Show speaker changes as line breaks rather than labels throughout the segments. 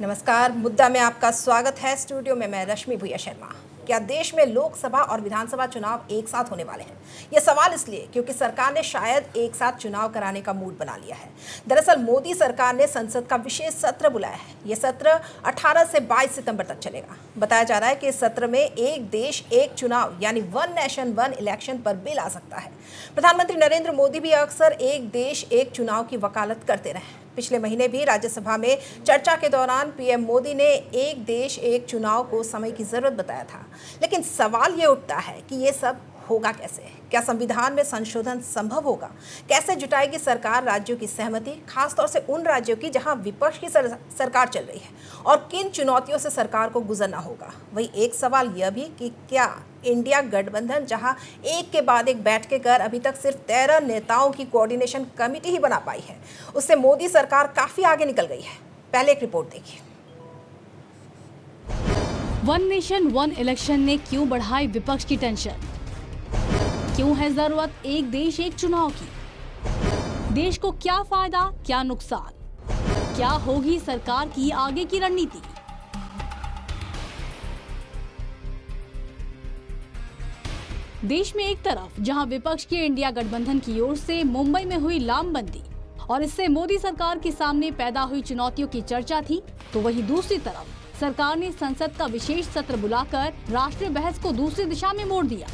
नमस्कार। मुद्दा में आपका स्वागत है। स्टूडियो में मैं रश्मि भूया शर्मा। क्या देश में लोकसभा और विधानसभा चुनाव एक साथ होने वाले हैं? यह सवाल इसलिए क्योंकि सरकार ने शायद एक साथ चुनाव कराने का मूड बना लिया है। दरअसल मोदी सरकार ने संसद का विशेष सत्र बुलाया है। यह सत्र 18 से 22 सितंबर तक चलेगा। बताया जा रहा है कि इस सत्र में एक देश एक चुनाव यानी वन नेशन वन इलेक्शन पर बिल आ सकता है। प्रधानमंत्री नरेंद्र मोदी भी अक्सर एक देश एक चुनाव की वकालत करते रहे। पिछले महीने भी राज्यसभा में चर्चा के दौरान पीएम मोदी ने एक देश एक चुनाव को समय की जरूरत बताया था। लेकिन सवाल ये उठता है कि ये सब होगा कैसे? क्या संविधान में संशोधन संभव होगा? कैसे जुटाएगी सरकार राज्यों की सहमति, खासतौर से उन राज्यों की जहां विपक्ष की सरकार चल रही है, और किन चुनौतियों से सरकार को गुजरना होगा? वही एक सवाल यह भी कि क्या इंडिया गठबंधन, जहां एक के बाद एक बैठकें कर अभी तक सिर्फ 13 नेताओं की कोऑर्डिनेशन कमेटी ही बना पाई है, उससे मोदी सरकार काफी आगे निकल गई है। पहले एक रिपोर्ट देखिए।
वन नेशन वन इलेक्शन ने क्यों बढ़ाई विपक्ष की टेंशन? क्यों है जरूरत एक देश एक चुनाव की? देश को क्या फायदा, क्या नुकसान? क्या होगी सरकार की आगे की रणनीति? देश में एक तरफ जहां विपक्ष के इंडिया गठबंधन की ओर से मुंबई में हुई लामबंदी और इससे मोदी सरकार के सामने पैदा हुई चुनौतियों की चर्चा थी, तो वहीं दूसरी तरफ सरकार ने संसद का विशेष सत्र बुलाकर राष्ट्रीय बहस को दूसरी दिशा में मोड़ दिया।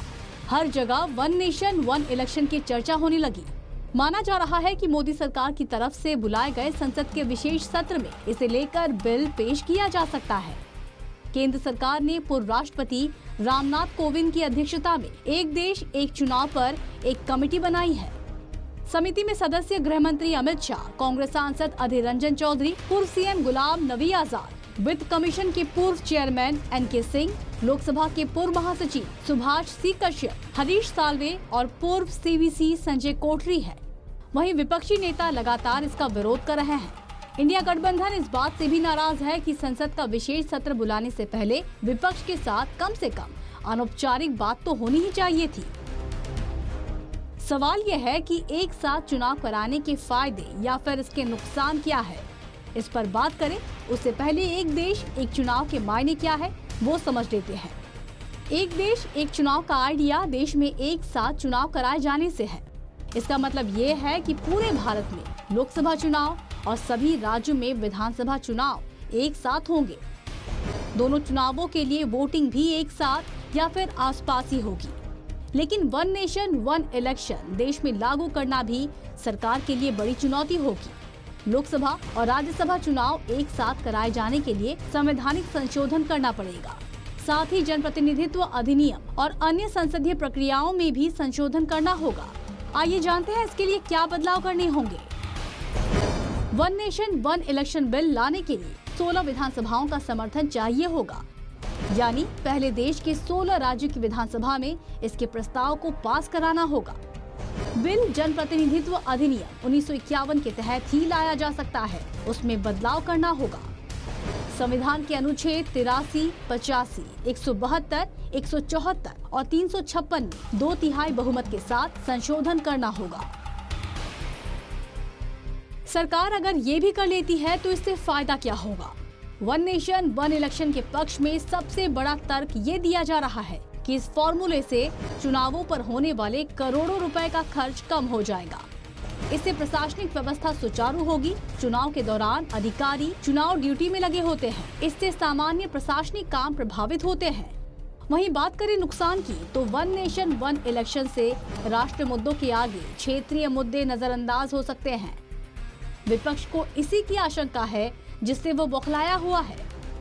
हर जगह वन नेशन वन इलेक्शन की चर्चा होने लगी। माना जा रहा है कि मोदी सरकार की तरफ से बुलाए गए संसद के विशेष सत्र में इसे लेकर बिल पेश किया जा सकता है। केंद्र सरकार ने पूर्व राष्ट्रपति रामनाथ कोविंद की अध्यक्षता में एक देश एक चुनाव पर एक कमेटी बनाई है। समिति में सदस्य गृह मंत्री अमित शाह, कांग्रेस सांसद अधीर रंजन चौधरी, पूर्व सीएम गुलाम नबी आजाद, वित्त कमीशन के पूर्व चेयरमैन एनके सिंह, लोकसभा के पूर्व महासचिव सुभाष सी कश्यप, हरीश साल्वे और पूर्व सीवीसी संजय कोठरी है। वहीं विपक्षी नेता लगातार इसका विरोध कर रहे हैं। इंडिया गठबंधन इस बात से भी नाराज है कि संसद का विशेष सत्र बुलाने से पहले विपक्ष के साथ कम से कम अनौपचारिक बात तो होनी ही चाहिए थी। सवाल यह है कि एक साथ चुनाव कराने के फायदे या फिर इसके नुकसान क्या है। इस पर बात करें उससे पहले एक देश एक चुनाव के मायने क्या है वो समझ लेते हैं। एक देश एक चुनाव का आइडिया देश में एक साथ चुनाव कराए जाने से है। इसका मतलब ये है कि पूरे भारत में लोकसभा चुनाव और सभी राज्यों में विधानसभा चुनाव एक साथ होंगे। दोनों चुनावों के लिए वोटिंग भी एक साथ या फिर आसपास ही होगी। लेकिन वन नेशन वन इलेक्शन देश में लागू करना भी सरकार के लिए बड़ी चुनौती होगी। लोकसभा और राज्यसभा चुनाव एक साथ कराए जाने के लिए संवैधानिक संशोधन करना पड़ेगा। साथ ही जनप्रतिनिधित्व अधिनियम और अन्य संसदीय प्रक्रियाओं में भी संशोधन करना होगा। आइए जानते हैं इसके लिए क्या बदलाव करने होंगे। One nation one election bill लाने के लिए 16 विधानसभाओं का समर्थन चाहिए होगा, यानी पहले देश के 16 राज्यों की विधानसभा में इसके प्रस्ताव को पास कराना होगा। बिल जनप्रतिनिधित्व अधिनियम 1951 के तहत ही लाया जा सकता है, उसमें बदलाव करना होगा। संविधान के अनुच्छेद 83, 85, 172, 174 और 356 में 2/3 बहुमत के साथ संशोधन करना होगा। सरकार अगर ये भी कर लेती है तो इससे फायदा क्या होगा? वन नेशन वन इलेक्शन के पक्ष में सबसे बड़ा तर्क ये दिया जा रहा है कि इस फॉर्मूले से चुनावों पर होने वाले करोड़ों रुपए का खर्च कम हो जाएगा। इससे प्रशासनिक व्यवस्था सुचारू होगी। चुनाव के दौरान अधिकारी चुनाव ड्यूटी में लगे होते हैं, इससे सामान्य प्रशासनिक काम प्रभावित होते हैं। वहीं बात करें नुकसान की, तो वन नेशन वन इलेक्शन से राष्ट्रीय मुद्दों के आगे क्षेत्रीय मुद्दे नजरअंदाज हो सकते हैं। विपक्ष को इसी की आशंका है जिससे वो बौखलाया हुआ है।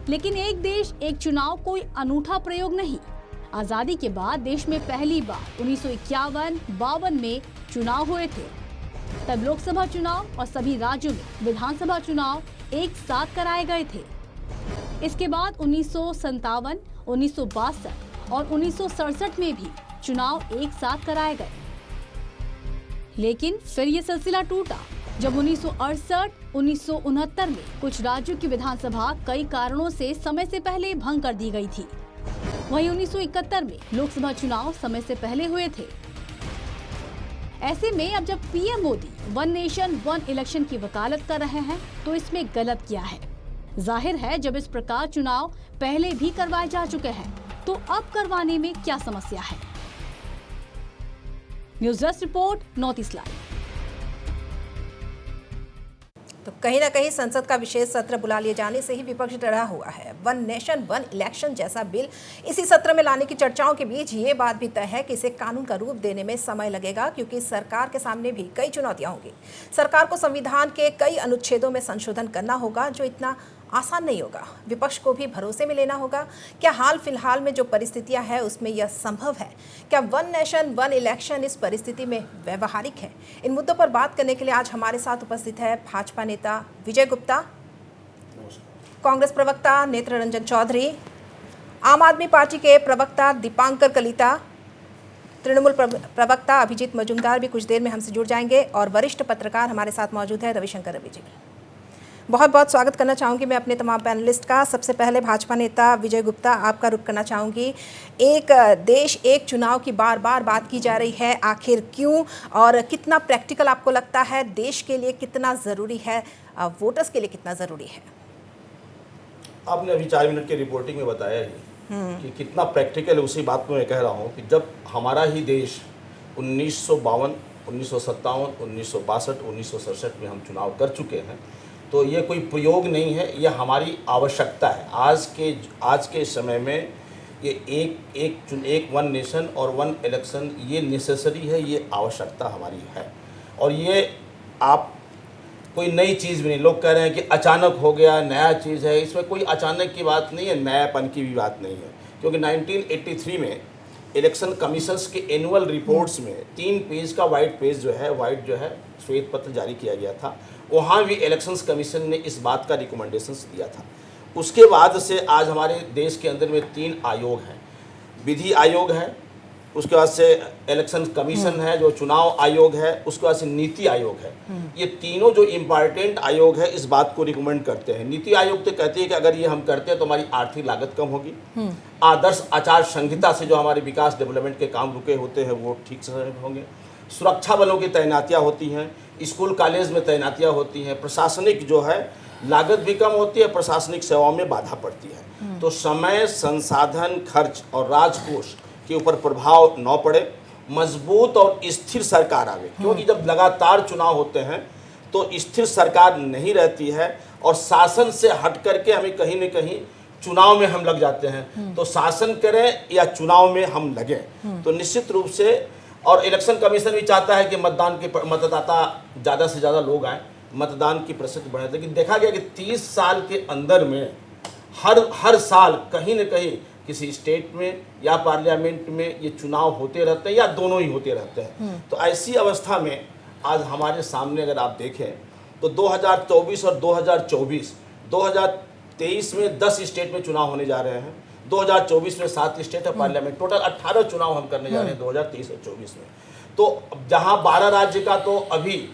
लेकिन एक देश एक चुनाव कोई अनूठा प्रयोग नहीं। आजादी के बाद देश में पहली बार 1951-52 में चुनाव हुए थे। तब लोकसभा चुनाव और सभी राज्यों में विधानसभा चुनाव एक साथ कराए गए थे। इसके बाद 1957, 1962 और 1967 में भी चुनाव एक साथ कराए गए। लेकिन फिर ये सिलसिला टूटा जब 1968, 1969 में कुछ राज्यों की विधानसभा कई कारणों से समय से पहले भंग कर दी गई थी। वहीं 1971 में लोकसभा चुनाव समय से पहले हुए थे। ऐसे में अब जब PM Modi one nation one election की वकालत कर रहे हैं तो इसमें गलत क्या है? जाहिर है जब इस प्रकार चुनाव पहले भी करवाए जा चुके हैं तो अब करवाने में क्या समस्या है। News desk report, north east live.
तो कहीं ना कहीं संसद का विशेष सत्र बुला लिए जाने से ही विपक्ष डरा हुआ है। वन नेशन वन इलेक्शन जैसा बिल इसी सत्र में लाने की चर्चाओं के बीच ये बात भी तय है कि इसे कानून का रूप देने में समय लगेगा, क्योंकि सरकार के सामने भी कई चुनौतियां होंगी। सरकार को संविधान के कई अनुच्छेदों में संशोधन करना होगा, जो इतना आसान नहीं होगा। विपक्ष को भी भरोसे में लेना होगा क्या हाल फिलहाल में जो परिस्थितियां हैं उसमें यह संभव है। क्या वन नेशन वन इलेक्शन इस परिस्थिति में व्यवहारिक है। इन मुद्दों पर बात करने के लिए आज हमारे साथ उपस्थित है भाजपा नेता विजय गुप्ता, कांग्रेस प्रवक्ता नेत्र रंजन चौधरी, आम आदमी पार्टी के प्रवक्ता दीपांकर कलिता, तृणमूल प्रवक्ता अभिजीत मजूमदार भी कुछ देर में हमसे जुड़ जाएंगे, और वरिष्ठ पत्रकार हमारे साथ मौजूद है रविशंकर रवि जी। बहुत बहुत स्वागत करना चाहूँगी मैं अपने तमाम पैनलिस्ट का। सबसे पहले भाजपा नेता विजय गुप्ता, आपका रुख करना चाहूँगी। एक देश एक चुनाव की बार बार बात की जा रही है, आखिर क्यों और कितना प्रैक्टिकल आपको लगता है, देश के लिए कितना ज़रूरी है, वोटर्स के लिए कितना ज़रूरी है?
आपने अभी 4 मिनट की रिपोर्टिंग में बताया ही कि कितना प्रैक्टिकल है। उसी बात को मैं कह रहा हूँ कि जब हमारा ही देश 1952, 1957, 1962, 1967 में हम चुनाव कर चुके हैं, तो ये कोई प्रयोग नहीं है, ये हमारी आवश्यकता है। आज के समय में ये एक वन नेशन और वन इलेक्शन ये नेसेसरी है, ये आवश्यकता हमारी है। और ये आप कोई नई चीज़ भी नहीं, लोग कह रहे हैं कि अचानक हो गया, नया चीज़ है, इसमें कोई अचानक की बात नहीं है, नयापन की भी बात नहीं है। क्योंकि 1983 में इलेक्शन कमीशंस के एनुअल रिपोर्ट्स में 3 पेज का वाइट श्वेत पत्र जारी किया गया था। वहाँ भी इलेक्शंस कमीशन ने इस बात का रिकमेंडेशंस दिया था। उसके बाद से आज हमारे देश के अंदर में 3 आयोग हैं। विधि आयोग है, उसके बाद से इलेक्शन कमीशन है जो चुनाव आयोग है, उसके बाद से नीति आयोग है। ये तीनों जो इम्पॉर्टेंट आयोग है इस बात को रिकमेंड करते हैं। नीति आयोग तो कहती है कि अगर ये हम करते हैं तो हमारी आर्थिक लागत कम होगी, आदर्श आचार संहिता से जो हमारे विकास डेवलपमेंट के काम रुके होते हैं वो ठीक से होंगे, सुरक्षा बलों की तैनातियाँ होती हैं, स्कूल कॉलेज में तैनातियाँ होती हैं, प्रशासनिक जो है लागत भी कम होती है, प्रशासनिक सेवाओं में बाधा पड़ती है। तो समय, संसाधन, खर्च और राजकोष के ऊपर प्रभाव न पड़े, मजबूत और स्थिर सरकार आवे। क्योंकि जब लगातार चुनाव होते हैं तो स्थिर सरकार नहीं रहती है और शासन से हट करके हमें कहीं न कहीं चुनाव में हम लग जाते हैं। तो शासन करें या चुनाव में हम लगें, तो निश्चित रूप से, और इलेक्शन कमीशन भी चाहता है कि मतदाता ज़्यादा से ज़्यादा लोग आएँ, मतदान की प्रतिशत बढ़े। लेकिन देखा गया कि 30 साल के अंदर में हर साल कहीं न कहीं किसी स्टेट में या पार्लियामेंट में ये चुनाव होते रहते हैं या दोनों ही होते रहते हैं। तो ऐसी अवस्था में आज हमारे सामने अगर आप देखें तो 2024 और 2023 में 10 स्टेट में चुनाव होने जा रहे हैं, 2024 में 7 स्टेट है पार्लियामेंट, टोटल 18 चुनाव हम करने जा रहे हैं 2023 और 24 में। तो जहां 12 राज्य का तो अभी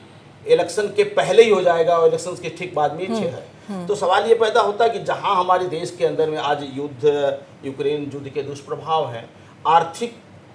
इलेक्शन के पहले ही हो जाएगा और इलेक्शन के ठीक बाद में 6 है। तो सवाल ये पैदा होता है कि जहां हमारे देश के अंदर में आज यूक्रेन युद्ध के दुष्प्रभाव हैं, आर्थिक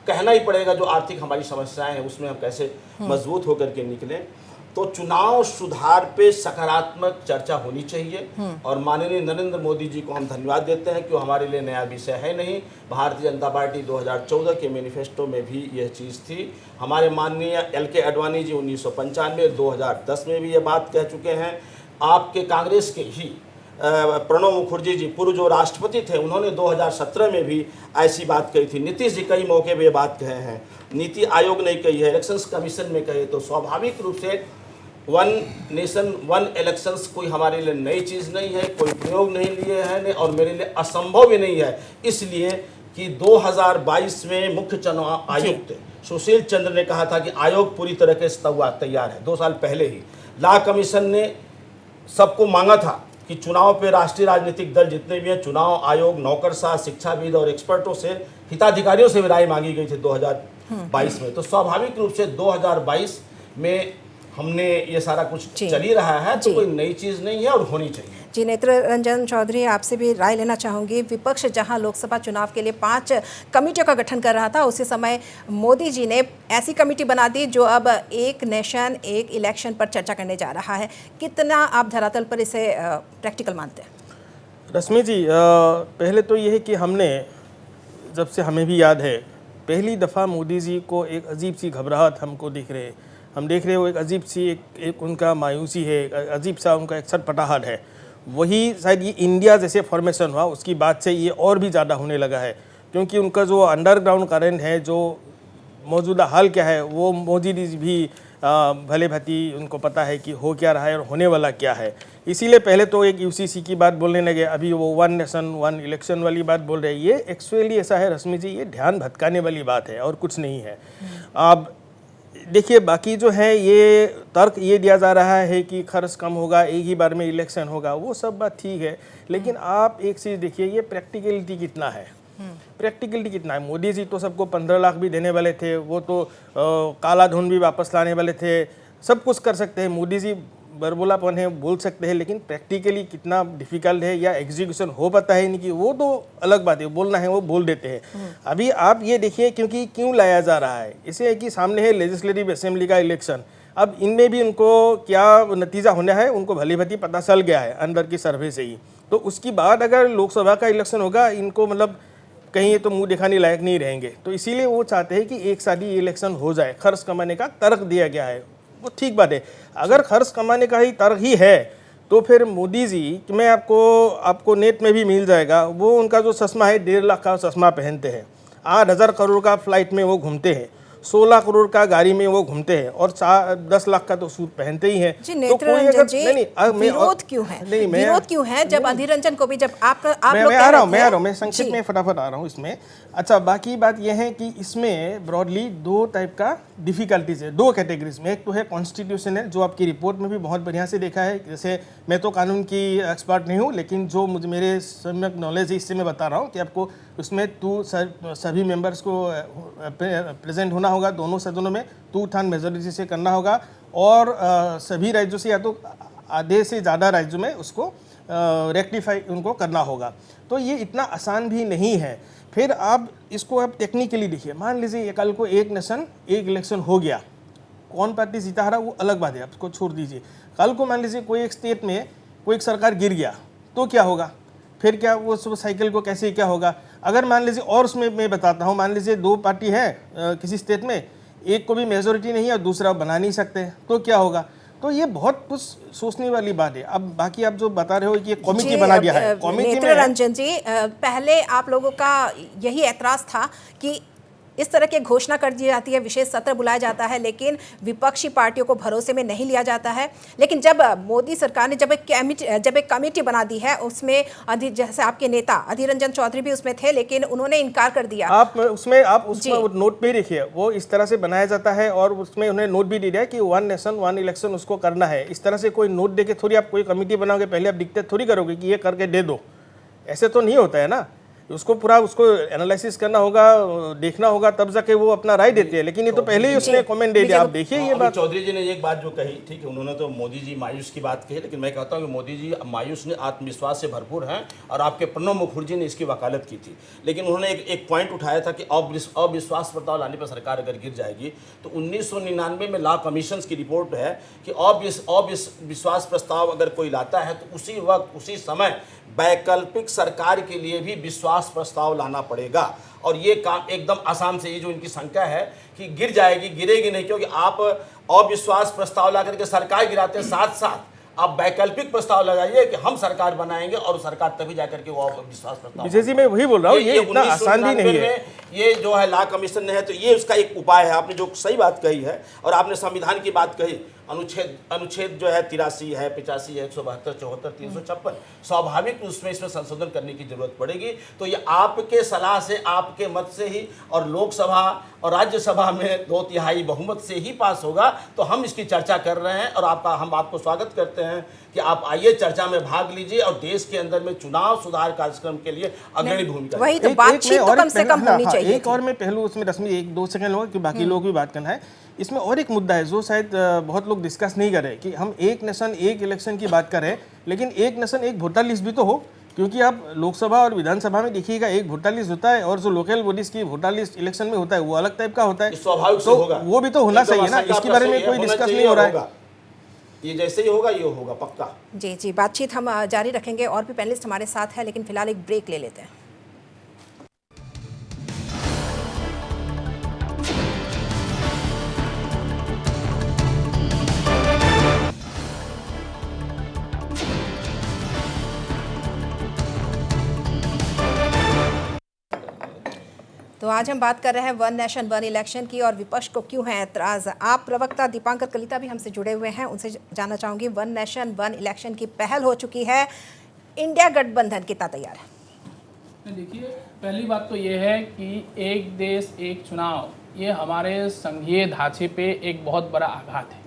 कहना ही पड़ेगा, जो आर्थिक हमारी समस्याएं हैं उसमें हम कैसे मजबूत होकर के निकलें, तो चुनाव सुधार पे सकारात्मक चर्चा होनी चाहिए। और माननीय नरेंद्र मोदी जी को हम धन्यवाद देते हैं कि वो हमारे लिए नया विषय है नहीं। भारतीय जनता पार्टी 2014 के मैनिफेस्टो में भी यह चीज़ थी। हमारे माननीय LK आडवाणी जी 1995, 2010 में भी ये बात कह चुके हैं। आपके कांग्रेस के ही प्रणब मुखर्जी जी, पूर्व जो राष्ट्रपति थे, उन्होंने 2017 में भी ऐसी बात कही थी। नीतीश जी कई मौके पे ये बात कहे हैं, नीति आयोग ने कही है, इलेक्शंस कमीशन में कही। तो स्वाभाविक रूप से वन नेशन वन इलेक्शंस कोई हमारे लिए नई चीज़ नहीं है, कोई प्रयोग नहीं लिए हैं और मेरे लिए असंभव भी नहीं है। इसलिए कि 2022 में मुख्य चुनाव आयुक्त सुशील चंद्र ने कहा था कि आयोग पूरी तरह से तैयार है। 2 साल पहले ही लॉ कमीशन ने सबको मांगा था कि चुनाव पे राष्ट्रीय राजनीतिक दल जितने भी हैं, चुनाव आयोग, नौकरशाह, शिक्षाविद और एक्सपर्टों से, हिताधिकारियों से भी राय मांगी गई थी 2022 में। तो स्वाभाविक रूप से 2022 में हमने ये सारा कुछ चल ही रहा है, तो कोई नई चीज़ नहीं है और होनी चाहिए।
जी, नेत्र रंजन चौधरी, आपसे भी राय लेना चाहूँगी। विपक्ष जहां लोकसभा चुनाव के लिए 5 कमेटियों का गठन कर रहा था, उसी समय मोदी जी ने ऐसी कमेटी बना दी जो अब एक नेशन एक इलेक्शन पर चर्चा करने जा रहा है। कितना आप धरातल पर इसे प्रैक्टिकल मानते हैं?
रश्मि जी, पहले तो ये है कि हमने, जब से हमें भी याद है, पहली दफ़ा मोदी जी को एक अजीब सी घबराहट हमको दिख रहे हैं। हम देख रहे हो एक अजीब सी एक उनका मायूसी है, अजीब सा उनका एक छटपटाहट है। वही शायद ये इंडिया जैसे फॉर्मेशन हुआ उसकी बात से ये और भी ज़्यादा होने लगा है, क्योंकि उनका जो अंडरग्राउंड करंट है, जो मौजूदा हाल क्या है, वो मोदी जी भी भले भांति उनको पता है कि हो क्या रहा है और होने वाला क्या है। इसीलिए पहले तो एक यूसीसी की बात बोलने लगे, अभी वो 1 नेशन 1 इलेक्शन वाली बात बोल रहे हैं। ये एक्चुअली ऐसा है रश्मि जी, ये ध्यान भटकाने वाली बात है और कुछ नहीं है। अब देखिए, बाकी जो है ये तर्क ये दिया जा रहा है कि खर्च कम होगा, एक ही बार में इलेक्शन होगा, वो सब बात ठीक है, लेकिन आप एक चीज़ देखिए, ये प्रैक्टिकलिटी कितना है। प्रैक्टिकलिटी कितना है? मोदी जी तो सबको 15 लाख भी देने वाले थे, वो तो काला धन भी वापस लाने वाले थे, सब कुछ कर सकते हैं। मोदी जी बरबोलापन है, बोल सकते हैं, लेकिन प्रैक्टिकली कितना डिफिकल्ट है या एग्जीक्यूशन हो पाता है इनकी, वो तो अलग बात है। बोलना है वो बोल देते हैं। अभी आप ये देखिए, क्योंकि क्यों लाया जा रहा है, इसे है कि सामने है लेजिस्लेटिव असेंबली का इलेक्शन। अब इनमें भी उनको क्या नतीजा होना है उनको भली भांति पता चल गया है अंदर की सर्वे से ही। तो उसकी बाद अगर लोकसभा का इलेक्शन होगा, इनको मतलब कहीं ये तो मुंह दिखाने लायक नहीं रहेंगे। तो इसीलिए वो चाहते हैं कि एक साथ ही इलेक्शन हो जाए। खर्च कमाने का तर्क दिया गया है, वो ठीक बात है। अगर खर्च कमाने का ही तर्क ही है तो फिर मोदी जी, मैं आपको नेट में भी मिल जाएगा, वो उनका जो चश्मा है 1.5 लाख का चश्मा पहनते हैं, 8,000 करोड़ का फ्लाइट में वो घूमते हैं, 16 करोड़ का गाड़ी में वो घूमते हैं और 10 लाख का तो सूट पहनते ही हैं।
जी नेत्ररंजन जी, विरोध क्यों है? विरोध क्यों है जब अधीर रंजन को भी, जब आप लोग
आ रहा हूँ, मैं संक्षिप्त में फटाफट आ रहा हूँ इसमें। अच्छा, बाकी बात यह है कि इसमें ब्रॉडली 2 टाइप का डिफिकल्टीज है, 2 कैटेगरीज में। एक तो है कॉन्स्टिट्यूशनल, जो आपकी रिपोर्ट में भी बहुत बढ़िया से देखा है। जैसे मैं तो कानून की एक्सपर्ट नहीं हूँ, लेकिन जो मेरे सम्यक नॉलेज है इससे मैं बता रहा हूँ कि आपको उसमें सभी मेंबर्स को प्रेजेंट होना होगा, दोनों सदनों में 2/3 मेजोरिटी से करना होगा, और सभी राज्यों से या तो आधे से ज़्यादा राज्यों में उसको रेक्टिफाई उनको करना होगा। तो ये इतना आसान भी नहीं है। फिर आप इसको आप टेक्निकली देखिए, मान लीजिए कल को एक नेशन एक इलेक्शन हो गया, कौन पार्टी जीता हारा वो अलग बात है, आपको छोड़ दीजिए। कल को मान लीजिए कोई एक स्टेट में कोई एक सरकार गिर गया तो क्या होगा? फिर क्या वो साइकिल को कैसे क्या होगा? अगर मान लीजिए, और उसमें मैं बताता हूँ, मान लीजिए 2 पार्टी है किसी स्टेट में, एक को भी मेजोरिटी नहीं है और दूसरा बना नहीं सकते, तो क्या होगा? तो ये बहुत कुछ सोचने वाली बात है। अब बाकी आप जो बता रहे हो कि कमेटी बना दिया है, कमेटी में
रंजन जी, पहले आप लोगों का यही ऐतराज था कि इस तरह की घोषणा कर दी जाती है, विशेष सत्र बुलाया जाता है, लेकिन विपक्षी पार्टियों को भरोसे में नहीं लिया जाता है। लेकिन जब मोदी सरकार ने जब एक कमेटी बना दी है, उसमें जैसे आपके नेता अधीर रंजन चौधरी भी उसमें थे, लेकिन उन्होंने इनकार कर दिया।
आप उसमें नोट पे देखिए, वो इस तरह से बनाया जाता है और उसमें उन्हें नोट भी दे दिया कि 1 नेशन 1 इलेक्शन उसको करना है। इस तरह से कोई नोट दे के थोड़ी आप कोई कमेटी बनाओगे, पहले आप डिक्टेट थोड़ी करोगे कि ये करके दे दो, ऐसे तो नहीं होता है ना। उसको पूरा उसको एनालिसिस करना होगा, देखना होगा, तब जाके वो अपना राय देते हैं। लेकिन ये तो पहले ही उसने कमेंट दे दिया। आप देखिए ये बात,
चौधरी जी ने एक बात जो कही, ठीक है, उन्होंने तो मोदी जी मायूस की बात कही, लेकिन मैं कहता हूँ कि मोदी जी मायूस ने आत्मविश्वास से भरपूर हैं और आपके प्रणब मुखर्जी ने इसकी वकालत की थी। लेकिन उन्होंने एक पॉइंट उठाया था कि अविश्वास प्रस्ताव लाने पर सरकार अगर गिर जाएगी तो 1999 में लॉ कमीशन की रिपोर्ट है कि अविश्वास प्रस्ताव अगर कोई लाता है तो उसी वक्त उसी समय वैकल्पिक सरकार के लिए भी विश्वास प्रस्ताव लाना पड़ेगा। और ये काम एकदम आसाम से, ये जो इनकी शंका है कि गिर जाएगी, गिरेगी नहीं, क्योंकि आप अविश्वास प्रस्ताव ला करके सरकार गिराते हैं, साथ साथ आप वैकल्पिक प्रस्ताव लगाइए कि हम सरकार बनाएंगे और सरकार तभी जाकर के वो विश्वास प्रस्ताव।
विजय जी, मैं वही बोल रहा हूँ, ये इतना आसान भी नहीं है।
ये जो है लॉ कमीशन ने है, तो ये उसका एक उपाय है। आपने जो सही बात कही है, और आपने संविधान की बात कही, अनुच्छेद जो है 83 है, 85 है, 172, 74, 356, स्वाभाविक उसमें इसमें संशोधन करने की जरूरत पड़ेगी। तो ये आपके सलाह से, आपके मत से ही, और लोकसभा और राज्यसभा में 2/3 बहुमत से ही पास होगा। तो हम इसकी चर्चा कर रहे हैं और हम आपको स्वागत करते हैं कि आप आइए, चर्चा में भाग लीजिए और देश के अंदर में चुनाव सुधार कार्यक्रम के लिए अग्रणी भूमिका।
वही तो बातचीत तो कम से कम होनी चाहिए।
एक और मैं पहलू उसमें रश्मि 1-2 सेकंड होगा कि बाकी लोग भी बात करना है। इसमें और एक मुद्दा है जो शायद बहुत लोग डिस्कस नहीं कर रहे कि हम एक नेशन एक इलेक्शन की बात कर रहे हैं, लेकिन एक नेशन एक वोटर लिस्ट भी तो हो। क्योंकि आप लोकसभा और विधानसभा में देखिएगा, एक वोटर लिस्ट होता है और जो लोकल बॉडीज की वोटर लिस्ट इलेक्शन में होता है वो अलग टाइप का होता है।
स्वाभाविक
तो वो भी तो होना चाहिए ना, इसके बारे में कोई डिस्कस नहीं हो रहा है।
ये जैसे ही होगा ये होगा पक्का।
जी जी, बातचीत हम जारी रखेंगे, और भी पैनलिस्ट हमारे साथ है, लेकिन फिलहाल एक ब्रेक ले लेते हैं। तो आज हम बात कर रहे हैं वन नेशन वन इलेक्शन की, और विपक्ष को क्यों है ऐतराज़। आप प्रवक्ता दीपांकर कलिता भी हमसे जुड़े हुए हैं, उनसे जानना चाहूँगी, वन नेशन वन इलेक्शन की पहल हो चुकी है, इंडिया गठबंधन कितना तैयार है?
देखिए, पहली बात तो ये है कि एक देश एक चुनाव, ये हमारे संघीय ढांचे पे एक बहुत बड़ा आघात है।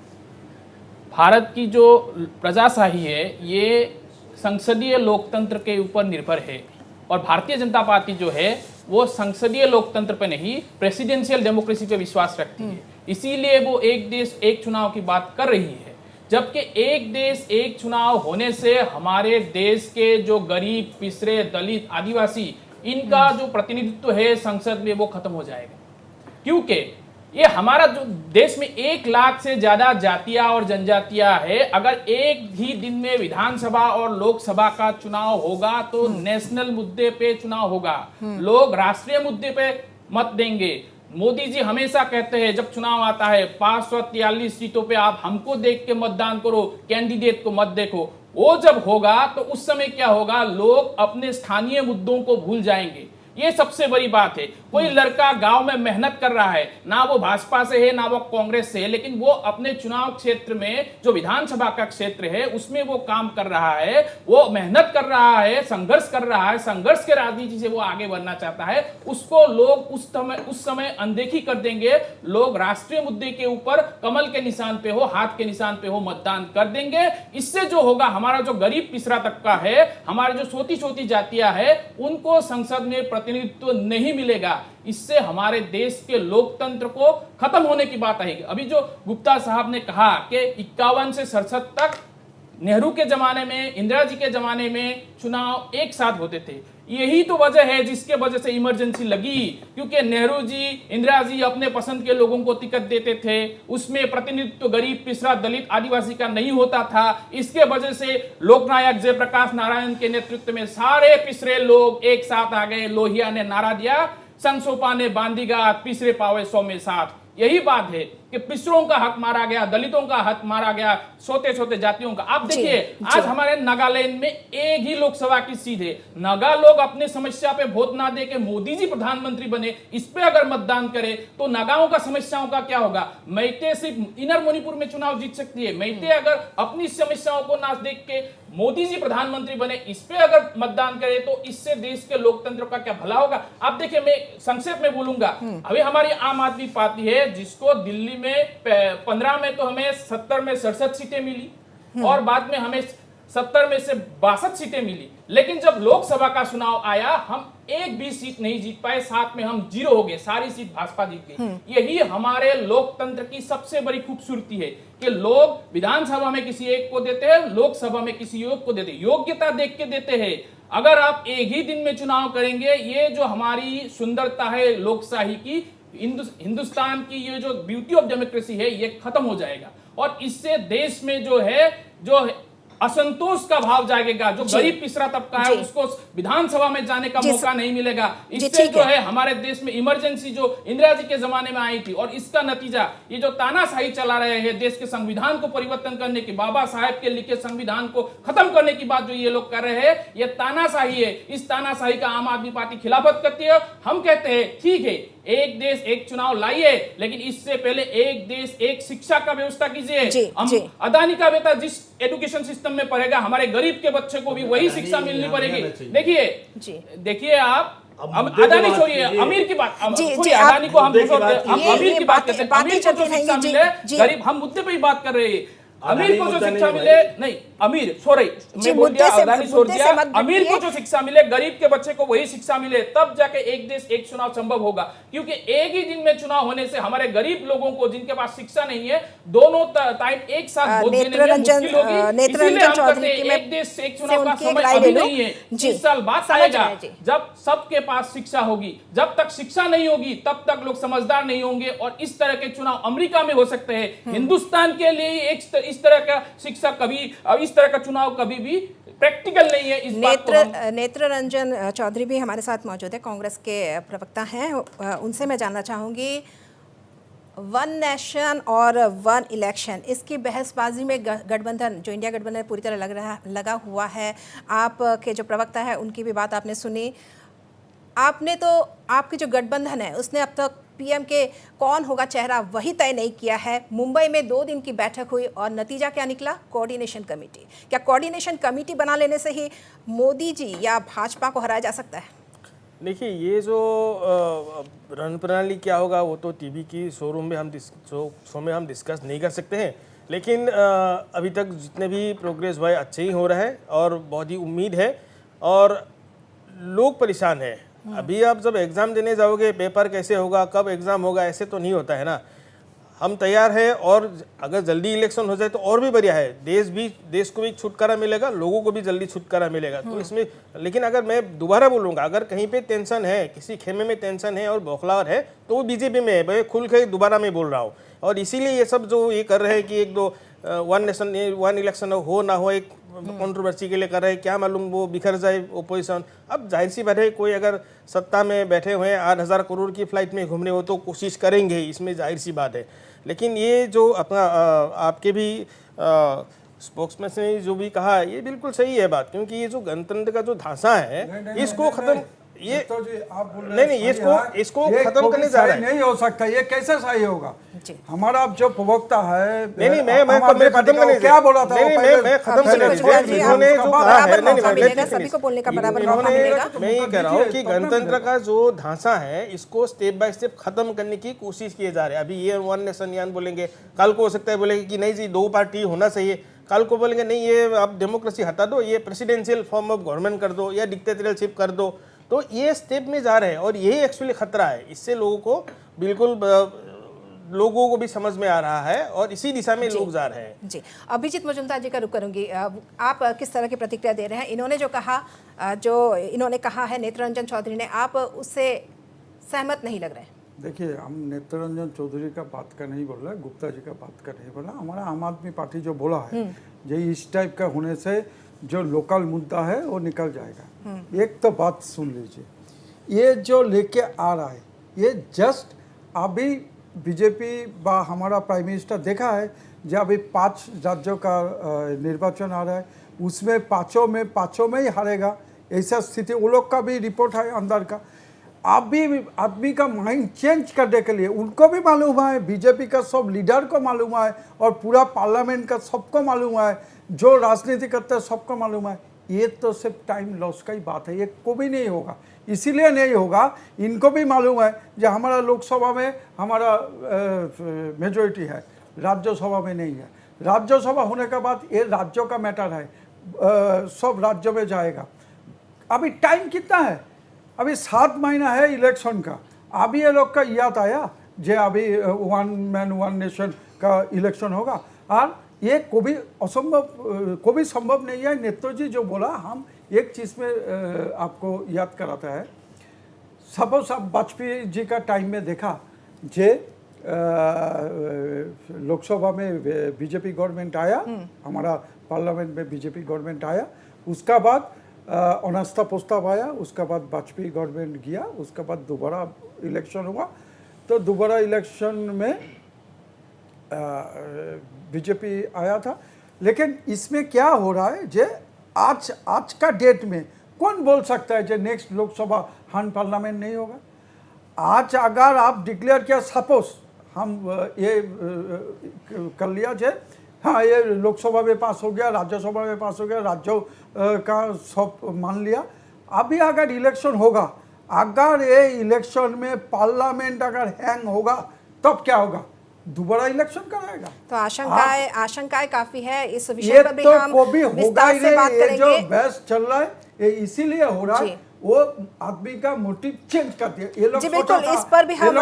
भारत की जो प्रजाशाही है ये संसदीय लोकतंत्र के ऊपर निर्भर है, और भारतीय जनता पार्टी जो है वो संसदीय लोकतंत्र पे नहीं, प्रेसिडेंशियल डेमोक्रेसी पे विश्वास रखती है। इसीलिए वो एक देश एक चुनाव की बात कर रही है, जबकि एक देश एक चुनाव होने से हमारे देश के जो गरीब, पिछड़े, दलित, आदिवासी, इनका जो प्रतिनिधित्व है संसद में वो खत्म हो जाएगा। क्योंकि ये हमारा जो देश में 1 लाख से ज्यादा जातियां और जनजातियां है, अगर एक ही दिन में विधानसभा और लोकसभा का चुनाव होगा तो नेशनल मुद्दे पे चुनाव होगा, लोग राष्ट्रीय मुद्दे पे मत देंगे। मोदी जी हमेशा कहते हैं जब चुनाव आता है 543 सीटों पे आप हमको देख के मतदान करो, कैंडिडेट को मत देखो। वो जब होगा तो उस समय क्या होगा, लोग अपने स्थानीय मुद्दों को भूल जाएंगे। ये सबसे बड़ी बात है। कोई लड़का गांव में मेहनत कर रहा है, ना वो भाजपा से है ना वो कांग्रेस से है, लेकिन वो अपने चुनाव क्षेत्र में जो विधानसभा का क्षेत्र है उसमें वो काम कर रहा है, वो मेहनत कर रहा है, संघर्ष कर रहा है, संघर्ष के राजनीति से वो आगे बढ़ना चाहता है, उसको लोग उस समय अनदेखी कर देंगे। लोग राष्ट्रीय मुद्दे के ऊपर कमल के निशान पे हो, हाथ के निशान पे हो मतदान कर देंगे। इससे जो होगा, हमारा जो गरीब पिछड़ा तबका है, हमारे जो छोटी छोटी जातियां है, उनको संसद में प्रतिनिधित्व नहीं मिलेगा। इससे हमारे देश के लोकतंत्र को खत्म होने की बात आएगी। अभी जो गुप्ता साहब ने कहा कि 51 से 67 तक नेहरू के जमाने में, इंदिरा जी के जमाने में चुनाव एक साथ होते थे, यही तो वजह है जिसके वजह से इमरजेंसी लगी। क्योंकि नेहरू जी, इंदिरा जी अपने पसंद के लोगों को टिकट देते थे, उसमें प्रतिनिधित्व गरीब, पिछड़ा, दलित, आदिवासी का नहीं होता था। इसके वजह से लोकनायक जयप्रकाश नारायण के नेतृत्व में सारे पिछड़े लोग एक साथ आ गए। लोहिया ने नारा दिया, संसोपा ने बांधीगा, पिछड़े पावे 100 में 60। यही बात है कि पिछड़ों का हक मारा गया, दलितों का हक मारा गया, छोटे छोटे जातियों का। आप देखिए, आज हमारे नागालैंड में एक ही लोकसभा की सीट है। नागा लोग अपने समस्या पे वोट ना दे के मोदी जी प्रधानमंत्री बने, इस पे अगर मतदान करे तो नागाओं का समस्याओं का क्या होगा। मैते सिर्फ इनर मणिपुर में चुनाव जीत सकती है। मैते अगर अपनी समस्याओं को ना देख के मोदी जी प्रधानमंत्री बने, इस पे अगर मतदान करे तो इससे देश के लोकतंत्र का क्या भला होगा। आप देखिए, मैं संक्षेप में बोलूंगा, अभी हमारी आम आदमी पार्टी है जिसको दिल्ली में 15 में तो हमें 70 में 67 सीटें मिली, और बाद में हमें 70 में से 62 सीटें मिली। लेकिन जब लोकसभा का चुनाव आया, हम एक भी सीट नहीं जीत पाए, साथ में हम 0 हो गए, सारी सीट भाजपा जीत गई। यही हमारे लोकतंत्र की सबसे बड़ी खूबसूरती है कि लोग विधानसभा में किसी एक को देते हैं, लोकसभा में किसी एक को देते हैं, योग्यता देख के देते हैं। अगर आप एक ही दिन में चुनाव करेंगे, ये जो हमारी सुंदरता है लोकशाही की, हिंदुस्तान की ये जो ब्यूटी ऑफ डेमोक्रेसी है, ये खत्म हो जाएगा। और इससे देश में जो है, जो असंतोष का भाव जागेगा। जो गरीब पिछड़ा तबका है उसको विधानसभा में जाने का मौका नहीं मिलेगा। इससे जो है हमारे देश में इमरजेंसी जो इंदिरा जी के जमाने में आई थी, और इसका नतीजा ये जो तानाशाही चला रहे हैं, देश के संविधान को परिवर्तन करने की, बाबा साहेब के लिखे संविधान को खत्म करने की बात जो ये लोग कर रहे हैं, ये तानाशाही है। इस तानाशाही का आम आदमी पार्टी खिलाफत करती है। हम कहते हैं ठीक है, एक देश एक चुनाव लाइए, लेकिन इससे पहले एक देश एक शिक्षा का व्यवस्था कीजिए। अदानी का बेटा जिस एजुकेशन सिस्टम में पढ़ेगा, हमारे गरीब के बच्चे को भी वही शिक्षा मिलनी पड़ेगी। देखिए आप अदानी छोड़िए, अमीर की बात, अदानी को हम अमीर की बात करते हैं। अमीर को जो शिक्षा मिले, गरीब, हम मुद्दे पे ही बात कर रहे हैं। अमीर को जो शिक्षा मिले, नहीं अमीर सॉरी मैं बोल दिया, अदानी छोड़ दिया। अमीर को जो शिक्षा मिले, गरीब के बच्चे को वही शिक्षा मिले, तब जाके एक देश एक चुनाव संभव होगा। क्योंकि एक ही दिन में चुनाव होने से हमारे गरीब लोगों को, जिनके पास शिक्षा नहीं है, दोनों टाइम एक साथ वोट देने में मुश्किल होगी। इसीलिए हम कहते हैं एक देश एक चुनाव का समय अभी नहीं है, 20 साल बाद आएगा जब सबके पास शिक्षा होगी। जब तक शिक्षा नहीं होगी तब तक लोग समझदार नहीं होंगे, और इस तरह के चुनाव अमेरिका में हो सकते हैं। हिंदुस्तान के लिए इस तरह का शिक्षा कभी, इस तरह का चुनाव कभी भी प्रैक्टिकल नहीं है। इस बात को हम
नेत्र रंजन चौधरी भी हमारे साथ मौजूद है, कांग्रेस के प्रवक्ता हैं। उनसे मैं जानना चाहूँगी, वन नेशन और वन इलेक्शन, इसकी बहसबाजी में गठबंधन, जो इंडिया गठबंधन पूरी तरह लगा हुआ है, आपके जो प्रवक्ता है उनकी भी बात आपने सुनी। आपने तो, आपकी जो गठबंधन है उसने अब तक पीएम के कौन होगा चेहरा वही तय नहीं किया है। मुंबई में 2 दिन की बैठक हुई और नतीजा क्या निकला? Coordination committee. क्या कोऑर्डिनेशन कमेटी बना लेने से ही मोदी जी या भाजपा को हराया जा सकता है?
देखिए, ये जो रण प्रणाली क्या होगा वो तो टीवी की शो में हम डिस्कस नहीं कर सकते हैं, लेकिन अभी तक जितने भी प्रोग्रेस हुआ है अच्छे ही हो रहा है और बहुत ही उम्मीद है। और लोग परेशान हैं। अभी आप जब एग्ज़ाम देने जाओगे, पेपर कैसे होगा, कब एग्ज़ाम होगा, ऐसे तो नहीं होता है ना। हम तैयार हैं और अगर जल्दी इलेक्शन हो जाए तो और भी बढ़िया है। देश को भी छुटकारा मिलेगा, लोगों को भी जल्दी छुटकारा मिलेगा। तो इसमें, लेकिन अगर मैं दोबारा बोलूँगा, अगर कहीं पे टेंशन है, किसी खेमे में टेंशन है और बौखलाहट है, तो वो बीजेपी में है। मैं खुल के दोबारा मैं बोल रहा हूँ। और इसीलिए ये सब जो ये कर रहे हैं कि 1-2 वन नेशन वन इलेक्शन हो ना हो, एक कंट्रोवर्सी के लिए कर रहे हैं, क्या मालूम वो बिखर जाए ओपोजिशन। अब जाहिर सी बात है, कोई अगर सत्ता में बैठे हुए हैं, 8,000 करोड़ की फ्लाइट में घूम रहे हो तो कोशिश करेंगे, इसमें जाहिर सी बात है। लेकिन ये जो अपना आपके भी स्पोक्समैन ने जो भी कहा, ये बिल्कुल सही है बात, क्योंकि ये जो गणतंत्र का जो धांसा है, इसको खत्म, ये
तो जी आप बोल रहे हैं
नहीं, इसको खत्म करने जा रहे हैं।
नहीं हो सकता, ये कैसे सही होगा? हमारा अब जो प्रवक्ता है,
नहीं, मैं खत्म करने
क्या बोला था?
मैं खत्म करने इन्होंने जो कहा है,
सभी को बोलने का बराबर मौका मिलेगा।
मैं ये कह रहा हूँ कि गणतंत्र का जो ढांचा है, इसको स्टेप बाय स्टेप खत्म करने की कोशिश किए जा रहे हैं। अभी ये वन नेशन यान बोलेंगे, कल को हो सकता है बोलेंगे कि नहीं जी 2 पार्टी होना चाहिए, कल को बोलेंगे नहीं ये आप डेमोक्रेसी हटा दो, ये प्रेसिडेंशियल फॉर्म ऑफ गवर्नमेंट कर दो या डिक्टेटरशिप कर दो। तो ये स्टेप में जा रहे हैं और यही एक्चुअली खतरा है। इससे लोगों को बिल्कुल, लोगों को भी समझ में आ रहा है और इसी दिशा में लोग जा रहे हैं।
जी, अभिजीत मजुमदार जी का रुख करूंगी। आप किस तरह की प्रतिक्रिया दे रहे हैं? इन्होंने जो कहा, इन्होंने कहा है नेत्र रंजन चौधरी ने, आप उससे सहमत नहीं लग रहे हैं?
देखिए, हम नेत्र रंजन चौधरी का बात का नहीं बोल रहे, गुप्ता जी का बात का नहीं बोला। हमारा आम आदमी पार्टी जो बोला है, जो इस टाइप का होने से जो लोकल मुद्दा है वो निकल जाएगा। एक तो बात सुन लीजिए, ये जो लेके आ रहा है, ये जस्ट अभी बीजेपी बा हमारा प्राइम मिनिस्टर देखा है, जब अभी 5 राज्यों का निर्वाचन आ रहा है, उसमें पाँचों में ही हारेगा, ऐसा स्थिति। वो लोग का भी रिपोर्ट है अंदर का। अभी आदमी का माइंड चेंज करने के लिए उनको भी मालूम है, बीजेपी का सब लीडर को मालूम है और पूरा पार्लियामेंट का सबको मालूम है, जो राजनीति करते हैं सबको मालूम है। ये तो सिर्फ टाइम लॉस का ही बात है, ये को भी नहीं होगा। इसीलिए नहीं होगा, इनको भी मालूम है जो हमारा लोकसभा में हमारा मेजोरिटी है, राज्यसभा में नहीं है। राज्यसभा होने के बाद ये राज्यों का मैटर है, सब राज्यों में जाएगा। अभी टाइम कितना है? अभी 7 महीना है इलेक्शन का। अभी ये लोग का याद आया जो अभी 1 मैन 1 नेशन का इलेक्शन होगा, और ये को भी संभव नहीं है। नेत्र जी जो बोला, हम एक चीज़ में आपको याद कराता है। सपोज आप वाजपेयी जी का टाइम में देखा, जे लोकसभा में बीजेपी गवर्नमेंट आया, हमारा पार्लियामेंट में बीजेपी गवर्नमेंट आया, उसका बाद अनास्था प्रस्ताव आया, उसका बाद वाजपेयी गवर्नमेंट गया, उसका बाद दोबारा इलेक्शन हुआ। तो दोबारा इलेक्शन में बीजेपी आया था। लेकिन इसमें क्या हो रहा है, जे आज का डेट में कौन बोल सकता है जो नेक्स्ट लोकसभा हन पार्लियामेंट नहीं होगा? आज अगर आप डिक्लेयर किया, सपोज हम ये कर लिया जे हाँ ये लोकसभा में पास हो गया, राज्यसभा में पास हो गया, राज्यों का सब मान लिया। अभी अगर इलेक्शन होगा, अगर ये इलेक्शन में पार्लियामेंट अगर हैंग होगा, तब क्या होगा? दोबारा इलेक्शन कराएगा।
तो आशंकाएं काफी है। इस विषय पर भी हम विस्तार से बात करेंगे।
जो बहस चल रहा है ये इसीलिए हो रहा है, वो आदमी का मोटिव चेंज कर दिया। ये लोग सोचा था,
इस पर भी हम